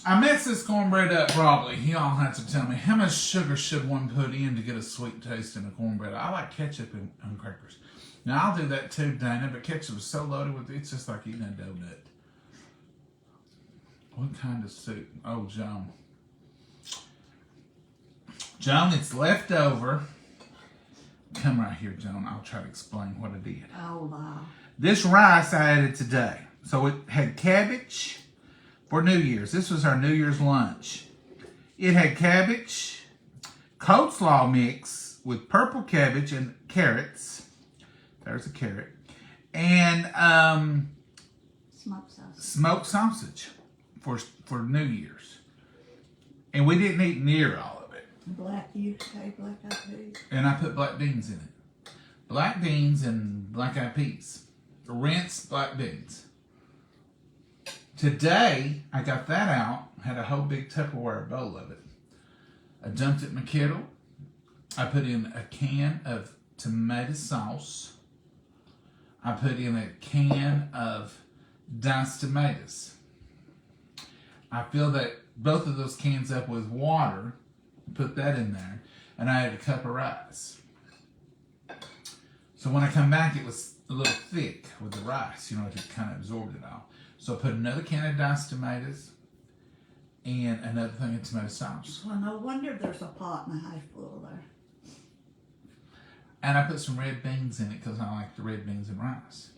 I messed this cornbread up probably. Y'all have to tell me, how much sugar should one put in to get a sweet taste in a cornbread? I like ketchup and crackers. Now, I'll do that too, Dana, but ketchup is so loaded with it, it's just like eating a donut. What kind of soup? Oh, Joan. Joan, it's left over. Come right here, Joan. I'll try to explain what I did. Oh, wow. This rice I added today. So it had cabbage for New Year's. This was our New Year's lunch. It had cabbage, coleslaw mix with purple cabbage and carrots. There's a carrot. And smoked sausage for New Year's. And we didn't eat near all of it. Black eyed peas. And I put black beans in it. Black beans and black eyed peas. Rinsed black beans. Today, I got that out, had a whole big Tupperware bowl of it. I dumped it in my kettle. I put in a can of tomato sauce. I put in a can of diced tomatoes. I fill that both of those cans up with water, put that in there, and I added a cup of rice. So when I come back, it was a little thick with the rice, it kind of absorbed it all. So I put another can of diced tomatoes and another thing of tomato sauce. Well, no wonder there's a pot and a half full there. And I put some red beans in it because I like the red beans and rice.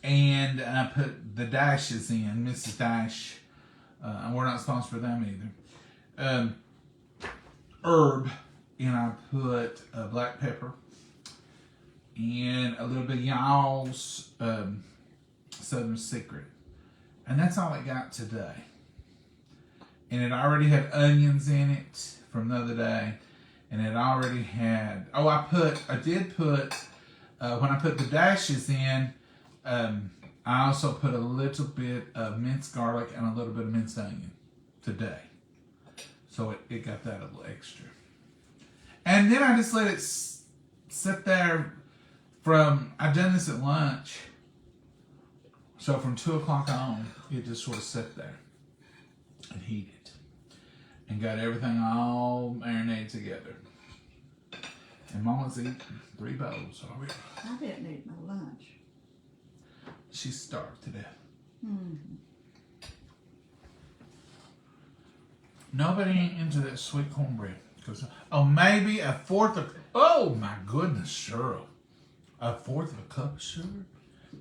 And I put the dashes in, Mrs. Dash. We're not sponsored for them either. Herb, and I put black pepper and a little bit of y'all's Southern Secret. And that's all I got today. And it already had onions in it from the other day. And it already had, I did put, when I put the dashes in, I also put a little bit of minced garlic and a little bit of minced onion today. So it got that a little extra. And then I just let it sit there I've done this at lunch. So from 2 o'clock on, it just sort of sat there and heated. And got everything all marinated together. And Mama's eating 3 bowls already. I didn't eat no lunch. She's starved to death. Mm-hmm. Nobody ain't into that sweet cornbread. Maybe a fourth of, oh my goodness, Cheryl. A fourth of a cup of sugar?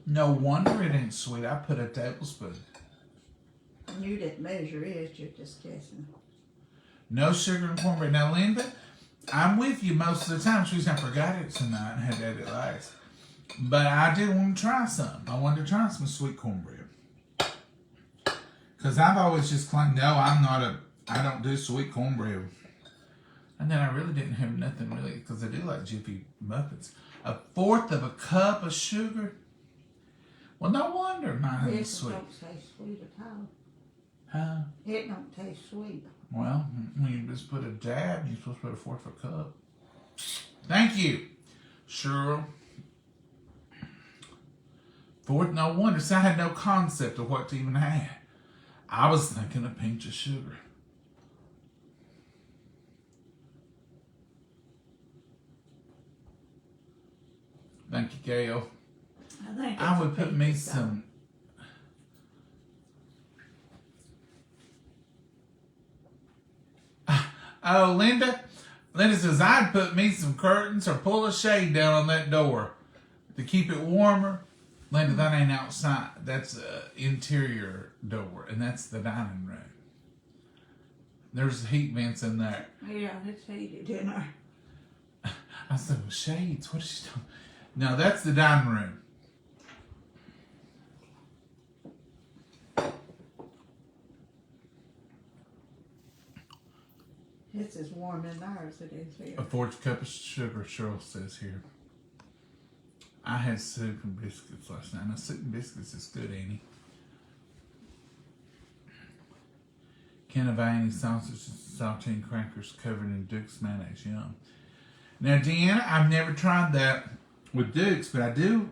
No wonder it ain't sweet. I put a tablespoon. And you didn't measure it, you're just guessing. No sugar and cornbread. Now, Linda, I'm with you most of the time. She's I forgot it tonight and had to add it last. But I did want to try some. I wanted to try some sweet cornbread. Because I've always just claimed, no, I don't do sweet cornbread. And then I really didn't have nothing really, because I do like Jiffy muffins. A fourth of a cup of sugar? Well, no wonder mine is It sweet. don't taste sweet at all. Huh? It don't taste sweet. Well, when you just put a dab, you're supposed to put a fourth of a cup. Thank you, Cheryl. Fourth, no wonder. See, I had no concept of what to even have. I was thinking a pinch of sugar. Thank you, Gail. I would put me some. Oh, Linda says I'd put me some curtains or pull a shade down on that door to keep it warmer. Linda, that ain't outside. That's an interior door, and that's the dining room. There's heat vents in there. Yeah, it's heated in there. I said, well, shades, what is she doing? No, that's the dining room. It's as warm in there as it is here. A fourth cup of sugar, Cheryl says here. I had soup and biscuits last night. Now, soup and biscuits is good, Annie. Can of Annie sausage, saltine crackers covered in Duke's mayonnaise. Yum. Now, Deanna, I've never tried that with Duke's, but I do.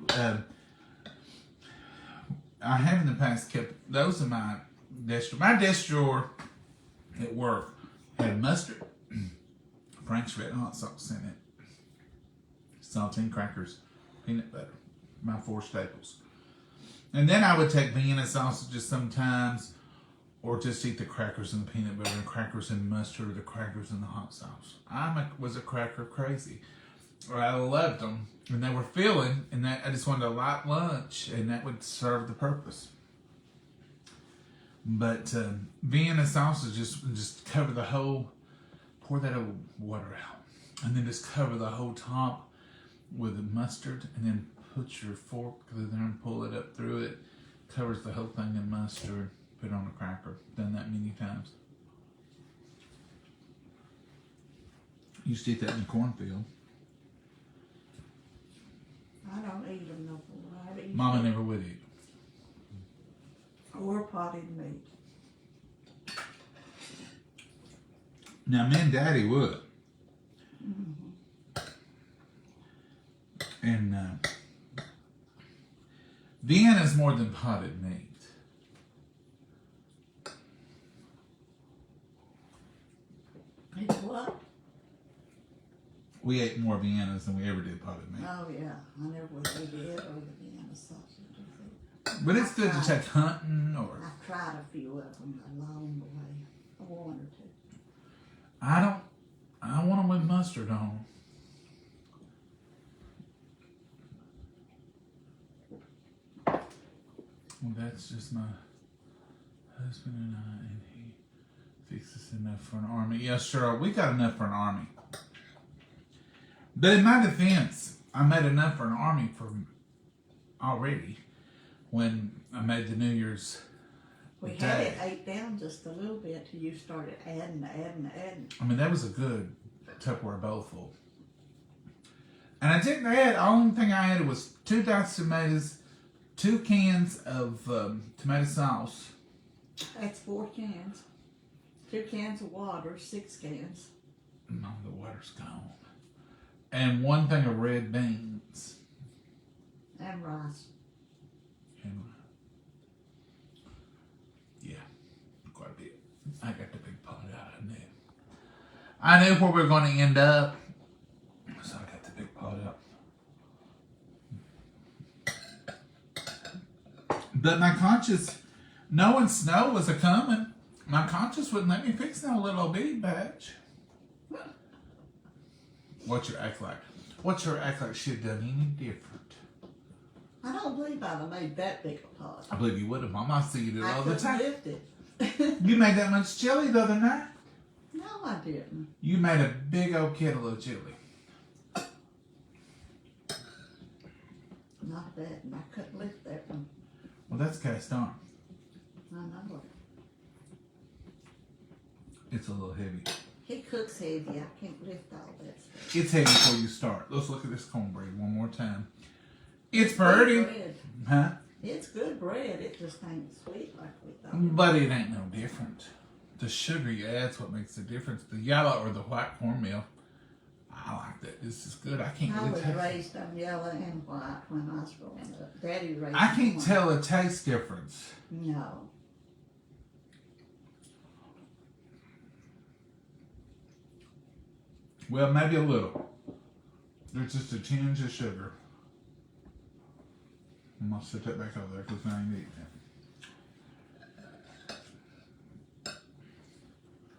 I have in the past kept those in my desk drawer. My desk drawer at work had mustard, Frank's red hot sauce in it, saltine crackers, peanut butter, my 4 staples. And then I would take Vienna sausages sometimes, or just eat the crackers and the peanut butter, and crackers and mustard, or the crackers and the hot sauce. Was a cracker crazy. I loved them, and they were filling, and I just wanted a light lunch, and that would serve the purpose. But Vienna sausages just cover the whole, pour that old water out, and then just cover the whole top with the mustard, and then put your fork through there and pull it up through it. Covers the whole thing in mustard. Put it on a cracker. Done that many times. Used to eat that in the cornfield. I don't eat them no more. I eat Mama never would eat. or potted meat. Now, me and Daddy would. Mm-hmm. And Vienna's more than potted meat. We ate more Viennas than we ever did potted meat. Oh, yeah. I never would eat it over the Vienna sausage. But it's good to take hunting or. I've tried a few of them along the way. One or two. I want them with mustard on. Well, that's just my husband and I, and he fixes enough for an army. Yeah, sure, we got enough for an army. But in my defense, I made enough for an army for already when I made the New Year's We day. had it ate down just a little bit till you started adding. I mean, that was a good Tupperware bowl full. And I didn't add, the only thing I added was 2 diced tomatoes, 2 cans of tomato sauce. That's 4 cans. 2 cans of water, 6 cans. No, the water's gone. And 1 thing of red beans. And rice. And, yeah, quite a bit. I got the big pot out. I knew where we were going to end up. So I got the big pot out. But my conscience, knowing snow was a-coming, my conscience wouldn't let me fix no little bitty batch. What's your act like? What's your act like she'd done any different? I don't believe I'd have made that big a pot. I believe you would have, Mom. I see you do it I all the couldn't time. lift it. You made that much chili the other night. No, I didn't. You made a big old kettle of chili. Not bad. And I couldn't lift that one. Well, that's cast iron. I know it. It's a little heavy. He cooks heavy. I can't lift all that stuff. It's heavy before you start. Let's look at this cornbread one more time. It's good pretty. bread. Huh? It's good bread. It just ain't sweet like we thought. But it ain't no different. The sugar you add's what makes the difference. The yellow or the white cornmeal, I like that. This is good. I can't I really was taste it. raised on yellow and white when I was growing up. Daddy raised I me can't white. tell a taste difference. No. Well, maybe a little. There's just a tinge of sugar. I'm gonna set that back over there because I ain't eating it.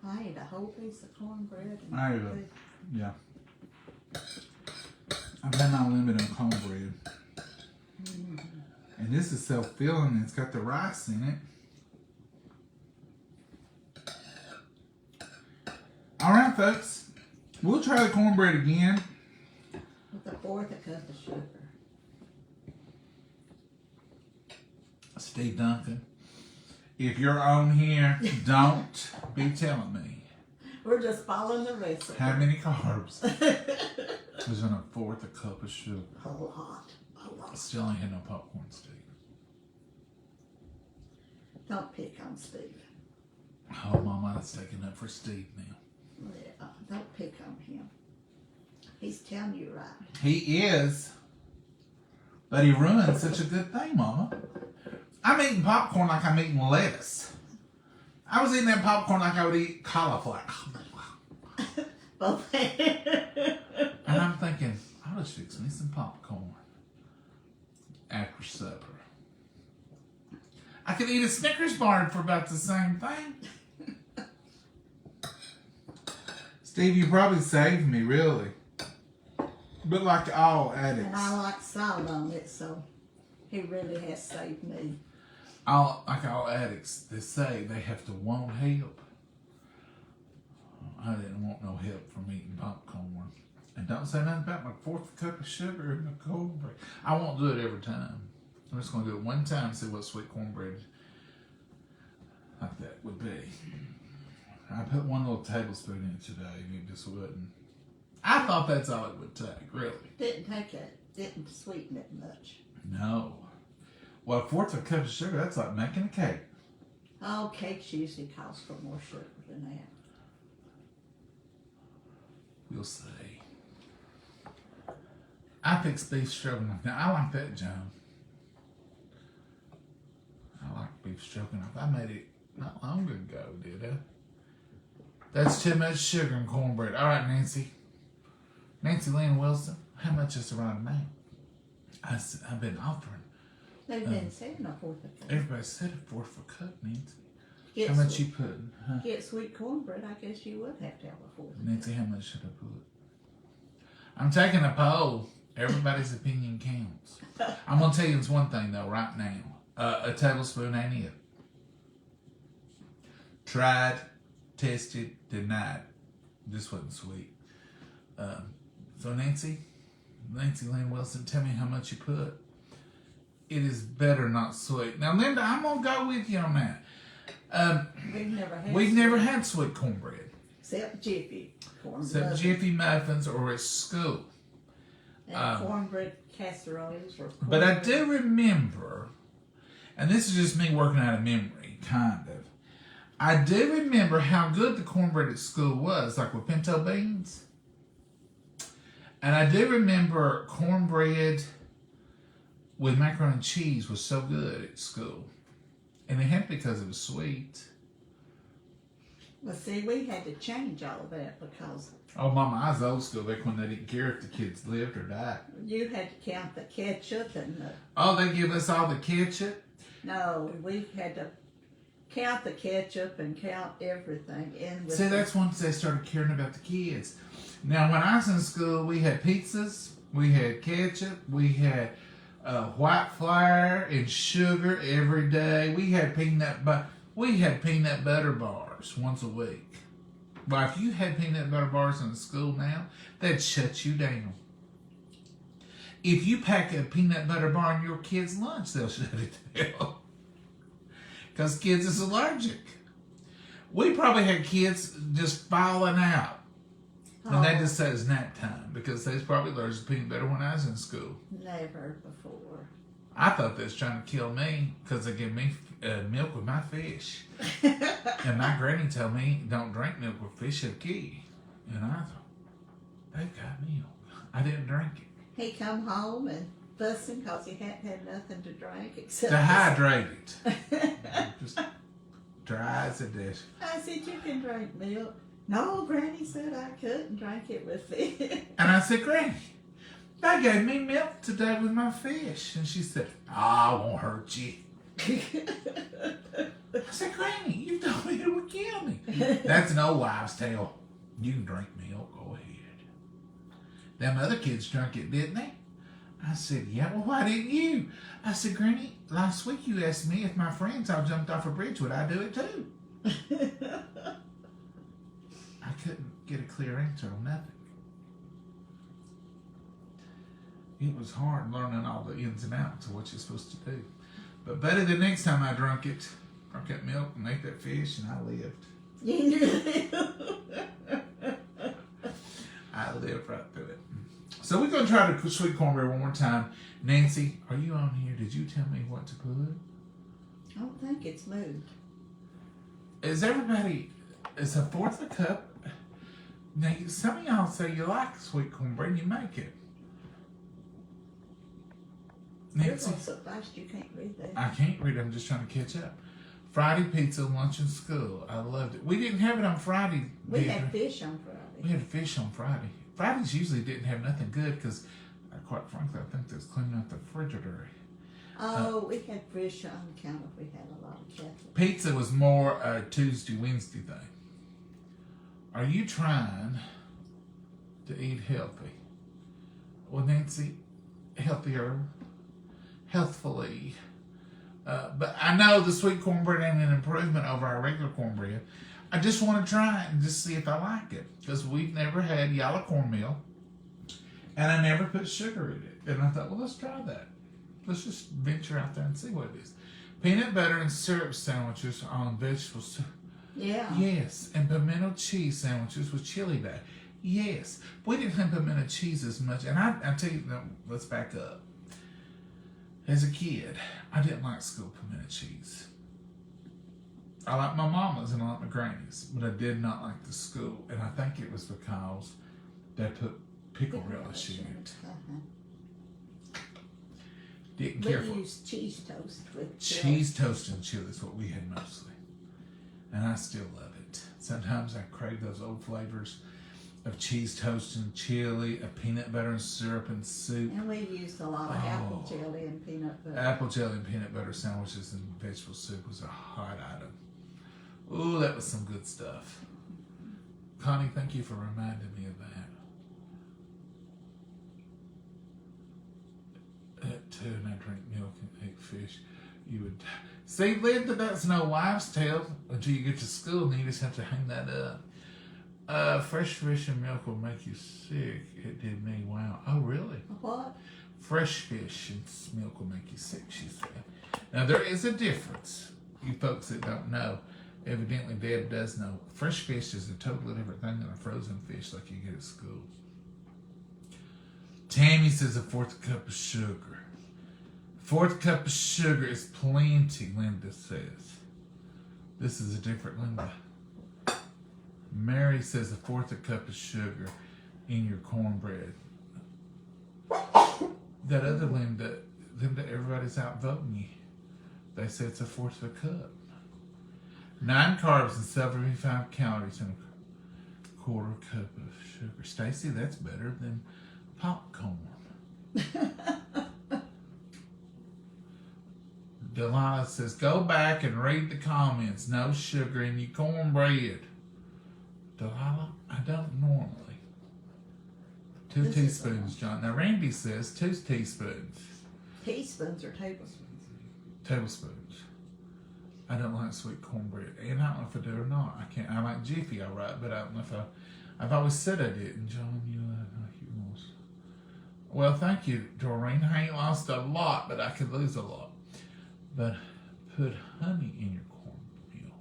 I ate a whole piece of cornbread. And I ate Yeah. I've had my limit on cornbread. And this is self-filling. It's got the rice in it. All right, folks. We'll try the cornbread again. with a fourth a cup of sugar. Steve Duncan, if you're on here, don't be telling me We're just following the recipe. how many carbs is in a fourth a cup of sugar. A lot. A lot. Still ain't had no popcorn, Steve. Don't pick on Steve. Oh, Mama, that's taking up for Steve now. Yeah, don't pick on him. He's telling you right. He is, but he ruined such a good thing, Mama. I'm eating popcorn like I'm eating lettuce. I was eating that popcorn like I would eat cauliflower. Both. And I'm thinking, I'll just fix me some popcorn after supper. I could eat a Snickers bar for about the same thing. Steve, you probably saved me, really. But like all addicts. And I like salt on it, so he really has saved me. Like all addicts, they say they have to want help. I didn't want no help from eating popcorn. And don't say nothing about my fourth cup of sugar in the cornbread. I won't do it every time. I'm just going to do it one time and see what sweet cornbread like that would be. I put 1 little tablespoon in it today and it just wouldn't. I thought that's all it would take, really. Didn't sweeten it much. No. Well, a fourth of a cup of sugar, that's like making a cake. Oh, cakes usually cost for more sugar than that. We'll see. I fix beef stroganoff. Now, I like that, John. I like beef stroganoff. I made it not long ago, did I? That's too much sugar and cornbread. All right, Nancy. Nancy Lynn Wilson, how much is the right amount? I said, I've been offering. They've been saying a fourth of cup. Everybody said a fourth of a cup, Nancy. Get How much sweet, you putting? Huh? Get sweet cornbread, I guess you would have to have a fourth. Nancy, how much should I put? I'm taking a poll. Everybody's opinion counts. I'm gonna tell you this one thing though, right now. A tablespoon ain't it. Tried, tested, denied. This wasn't sweet. So Nancy Lynn Wilson, tell me how much you put. It is better not sweet. Now Linda, I'm gonna go with you on that. We've never had sweet cornbread. Except Jiffy cornbread. Except Jiffy muffins or at school. And cornbread casseroles or cornbread. But I do remember, and this is just me working out of memory, kind of. I do remember how good the cornbread at school was, like with pinto beans. And I do remember cornbread with macaroni and cheese was so good at school. And it had because it was sweet. Well, see, we had to change all of that because Oh, Mama, I was old school back when they didn't care if the kids lived or died. you had to count the ketchup and the... Oh, they give us all the ketchup? No, we had to count the ketchup and count everything in with See, that's once they started caring about the kids. Now, when I was in school, we had pizzas, we had ketchup, we had white flour and sugar every day. We had peanut butter bars once a week. Well, if you had peanut butter bars in school now, they'd shut you down. If you pack a peanut butter bar in your kid's lunch, they'll shut it down. Because kids is allergic. We probably had kids just falling out. And they just said it's nap time because they was probably allergic to peanut butter when I was in school. Never before. I thought they was trying to kill me because they give me milk with my fish. And my granny told me, don't drink milk with fish, it'll kill you. And I thought, they've got milk. I didn't drink it. He come home and fussing because he hadn't had nothing to drink except... Dehydrated. Just dry as a dish. I said, you can drink milk. No, Granny said I couldn't drink it with fish. And I said, Granny, they gave me milk today with my fish. And she said, I won't hurt you. I said, Granny, you told me it would kill me. That's an old wives' tale. You can drink milk, go ahead. Them other kids drank it, didn't they? I said, yeah, well, why didn't you? I said, Granny, last week you asked me if my friends all jumped off a bridge, would I do it too? I couldn't get a clear answer on nothing. It was hard learning all the ins and outs of what you're supposed to do. But better than next time I drank that milk and ate that fish, and I lived. You knew. I lived right through it. So we're going to try the sweet cornbread one more time. Nancy, are you on here? Did you tell me what to put? I don't think it's moved. Is a fourth a cup? Now, some of y'all say you like sweet cornbread and you make it. Nancy, You're so fast you can't read that. I can't read. I'm just trying to catch up. Friday pizza, lunch in school. I loved it. We didn't have it on Friday. We had fish on Friday. We had fish on Friday. Fridays usually didn't have nothing good because, quite frankly, I think they was cleaning out the refrigerator. Oh, we had fish on account of we had a lot of cattle. Pizza was more a Tuesday, Wednesday thing. Are you trying to eat healthy? Well, Nancy, healthier, healthfully. But I know the sweet cornbread ain't an improvement over our regular cornbread. I just want to try it and just see if I like it. Because we've never had yellow cornmeal. And I never put sugar in it. And I thought, well, let's try that. Let's just venture out there and see what it is. Peanut butter and syrup sandwiches on vegetables. Yeah. Yes. And pimento cheese sandwiches with chili bag. Yes. We didn't have pimento cheese as much. And I tell you, no, let's back up. As a kid, I didn't like school pimento cheese. I like my mama's and I like my granny's, but I did not like the school. And I think it was because they put pickle relish in it. Didn't care for We used cheese toast with cheese toast and chili is what we had mostly. And I still love it. Sometimes I crave those old flavors. of cheese toast and chili, a peanut butter and syrup and soup. And we used a lot of apple jelly and peanut butter. Apple jelly and peanut butter sandwiches and vegetable soup was a hot item. Ooh, that was some good stuff. Connie, thank you for reminding me of that. At 2 and I drink milk and eat fish. You would see, Linda, that's no wives' tale until you get to school and you just have to hang that up. Fresh fish and milk will make you sick. It did me. Wow. Oh, really? What? Fresh fish and milk will make you sick, she said. Now, there is a difference. You folks that don't know, evidently Deb does know. Fresh fish is a totally different thing than a frozen fish like you get at school. Tammy says a 4th cup of sugar. 4th cup of sugar is plenty, Linda says. This is a different Linda. Mary says a 4th cup of sugar in your cornbread. That other Linda, everybody's out voting you. They say it's a 4th of a cup. 9 carbs and 75 calories in a 1/4 cup of sugar. Stacy, that's better than popcorn. Delilah says, go back and read the comments. No sugar in your cornbread. Delilah, I don't normally. 2 teaspoons, John. Now, Randy says 2 teaspoons. Teaspoons or tablespoons? Tablespoons. I don't like sweet cornbread. And I don't know if I do or not. I like Jiffy, all right, but I don't know if I've always said I didn't. John, you like you lost. Well, thank you, Doreen. I ain't lost a lot, but I could lose a lot. But put honey in your cornmeal.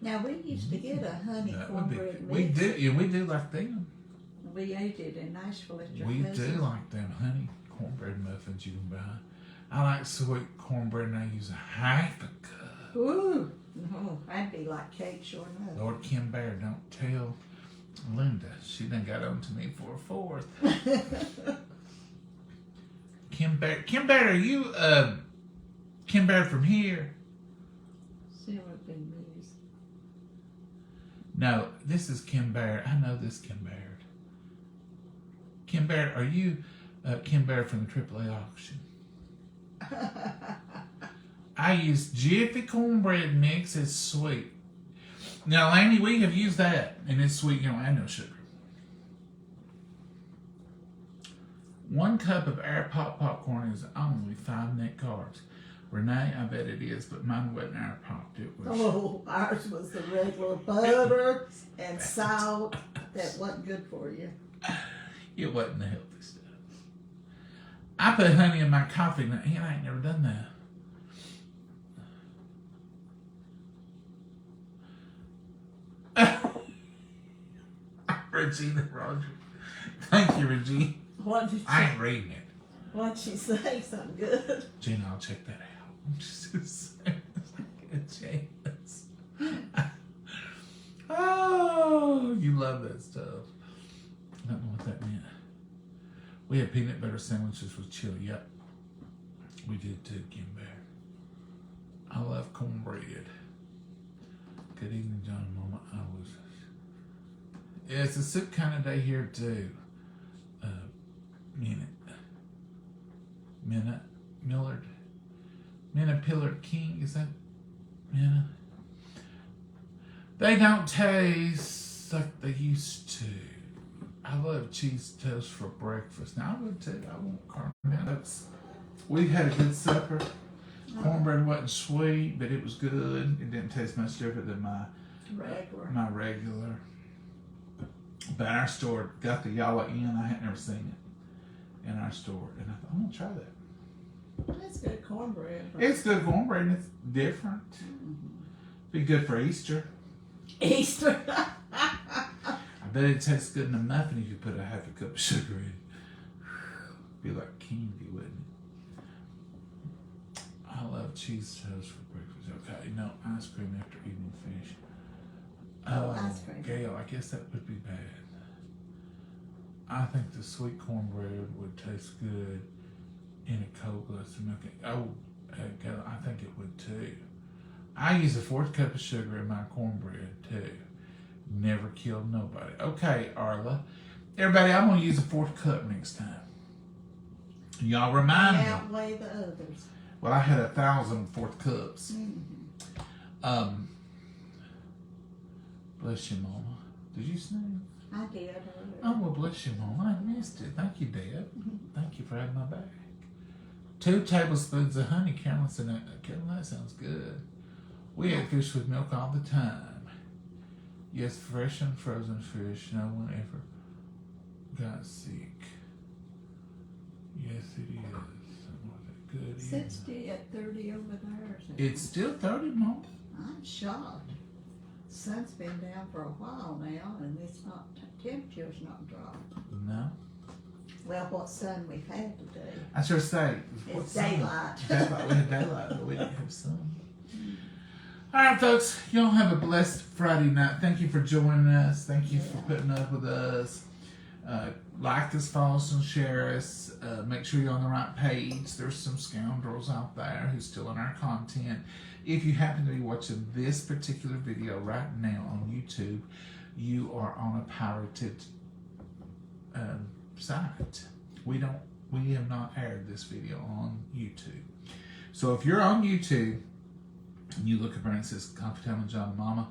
Now, we used to get a honey cornbread mix. We do, yeah, we do like them. We ate it in Nashville at your We cousin's. do like them honey cornbread muffins you can buy. I like sweet cornbread and I use a 1/2 cup. Ooh, no, that'd be like cake, sure enough. Lord Kim Bear, don't tell Linda. She done got on to me for a 4th. Kim Bear, are you Kim Bear from here? Silver been news. No, this is Kim Bear. I know this Kim Bear. Kim Bear, are you Kim Bear from the AAA auction? I use Jiffy cornbread mix. It's sweet. Now, Laney, we have used that, and it's sweet. You don't add no sugar. 1 cup of air pop popcorn is only 5 net carbs. Renee, I bet it is, but mine wasn't air popped. It was. Oh, ours was the regular butter and salt that wasn't good for you. It wasn't the healthy stuff. I put honey in my coffee. Now, I ain't never done that. Regina Roger. Thank you, Regina. What did I ain't reading it. What'd she say? Something good? Gina, I'll check that out. I'm just saying, it's like a chance. Oh, you love that stuff. I don't know what that meant. We had peanut butter sandwiches with chili. Yep. We did too, Kim Bear. I love cornbread. Good evening, John and Mama. Yeah, it's a soup kind of day here too. Minna Pillard King, is that Minna? They don't taste like they used to. I love cheese toast for breakfast. Now I would too. I won't carve down. We had a good supper. Cornbread wasn't sweet, but it was good. It didn't taste much different than my regular. But our store got the Yalla in. I had never seen it in our store, and I thought I'm gonna try that. That's good cornbread. It's good cornbread, and it's different. Be good for Easter. Easter. I bet it tastes good in a muffin if you put a 1/2 cup of sugar in. Be like candy, wouldn't it? I love cheese toast for breakfast. Okay, no ice cream after eating fish. Oh, ice cream. Gail, I guess that would be bad. I think the sweet cornbread would taste good in a cold glass of milk. Oh, Gail, I think it would too. I use a 4th cup of sugar in my cornbread too. Never killed nobody. Okay, Arla. Everybody, I'm going to use a 4th cup next time. Y'all remind me. Outweigh the others. Well, I had 1,000 4th cups. Bless you, Mama. Did you sneeze? I did. Oh, well, bless you, Mama. I missed it. Thank you, Dad. Thank you for having my back. 2 tablespoons of honey. Carolyn said, Carolyn, that sounds good. We ate fish with milk all the time. Yes, fresh and frozen fish. No one ever got sick. Yes, it is. Good. It's 60 at 30 over there. It's still 30, Mom. I'm shocked. Sun's been down for a while now, and it's not, temperature's not dropped. No. Well, what sun we've had today. I sure say. It's daylight. Daylight. We had daylight, but we didn't have sun. All right, folks. Y'all have a blessed Friday night. Thank you for joining us. Thank you for putting up with us. Like us, follow us, and share us. Make sure you're on the right page. There's some scoundrels out there who's stealing our content. If you happen to be watching this particular video right now on YouTube, you are on a pirated site. We have not aired this video on YouTube. So if you're on YouTube and you look up there and it says Coffee Time with John and Mama,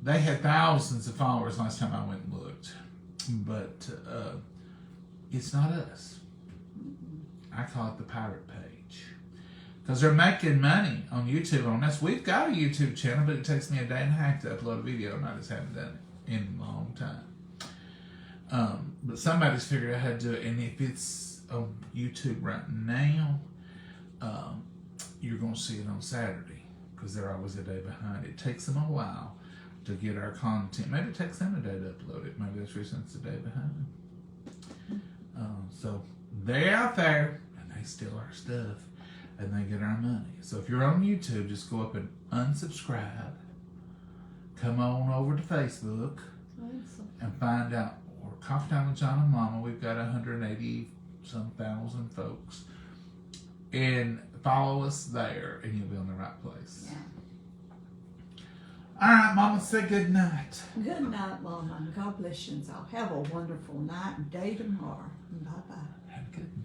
they had thousands of followers last time I went and looked. But it's not us. I call it the pirate page. Because they're making money on YouTube on us. We've got a YouTube channel, but it takes me a day and a half to upload a video, and I just haven't done it in a long time. But somebody's figured out how to do it, and if it's on YouTube right now, you're going to see it on Saturday, because they're always a day behind. It takes them a while to get our content. Maybe it takes them a day to upload it. Maybe that's the reason it's a day behind. So they're out there, and they steal our stuff, and they get our money. So if you're on YouTube, just go up and unsubscribe. Come on over to Facebook and find out. Or Coffee Time with John and Mama. We've got 180-some thousand folks. And follow us there, and you'll be on the right place. Yeah. All right, Mama, say good night. Good night, Mama. God bless you all. Have a wonderful night and day tomorrow. Bye-bye. Have a good night.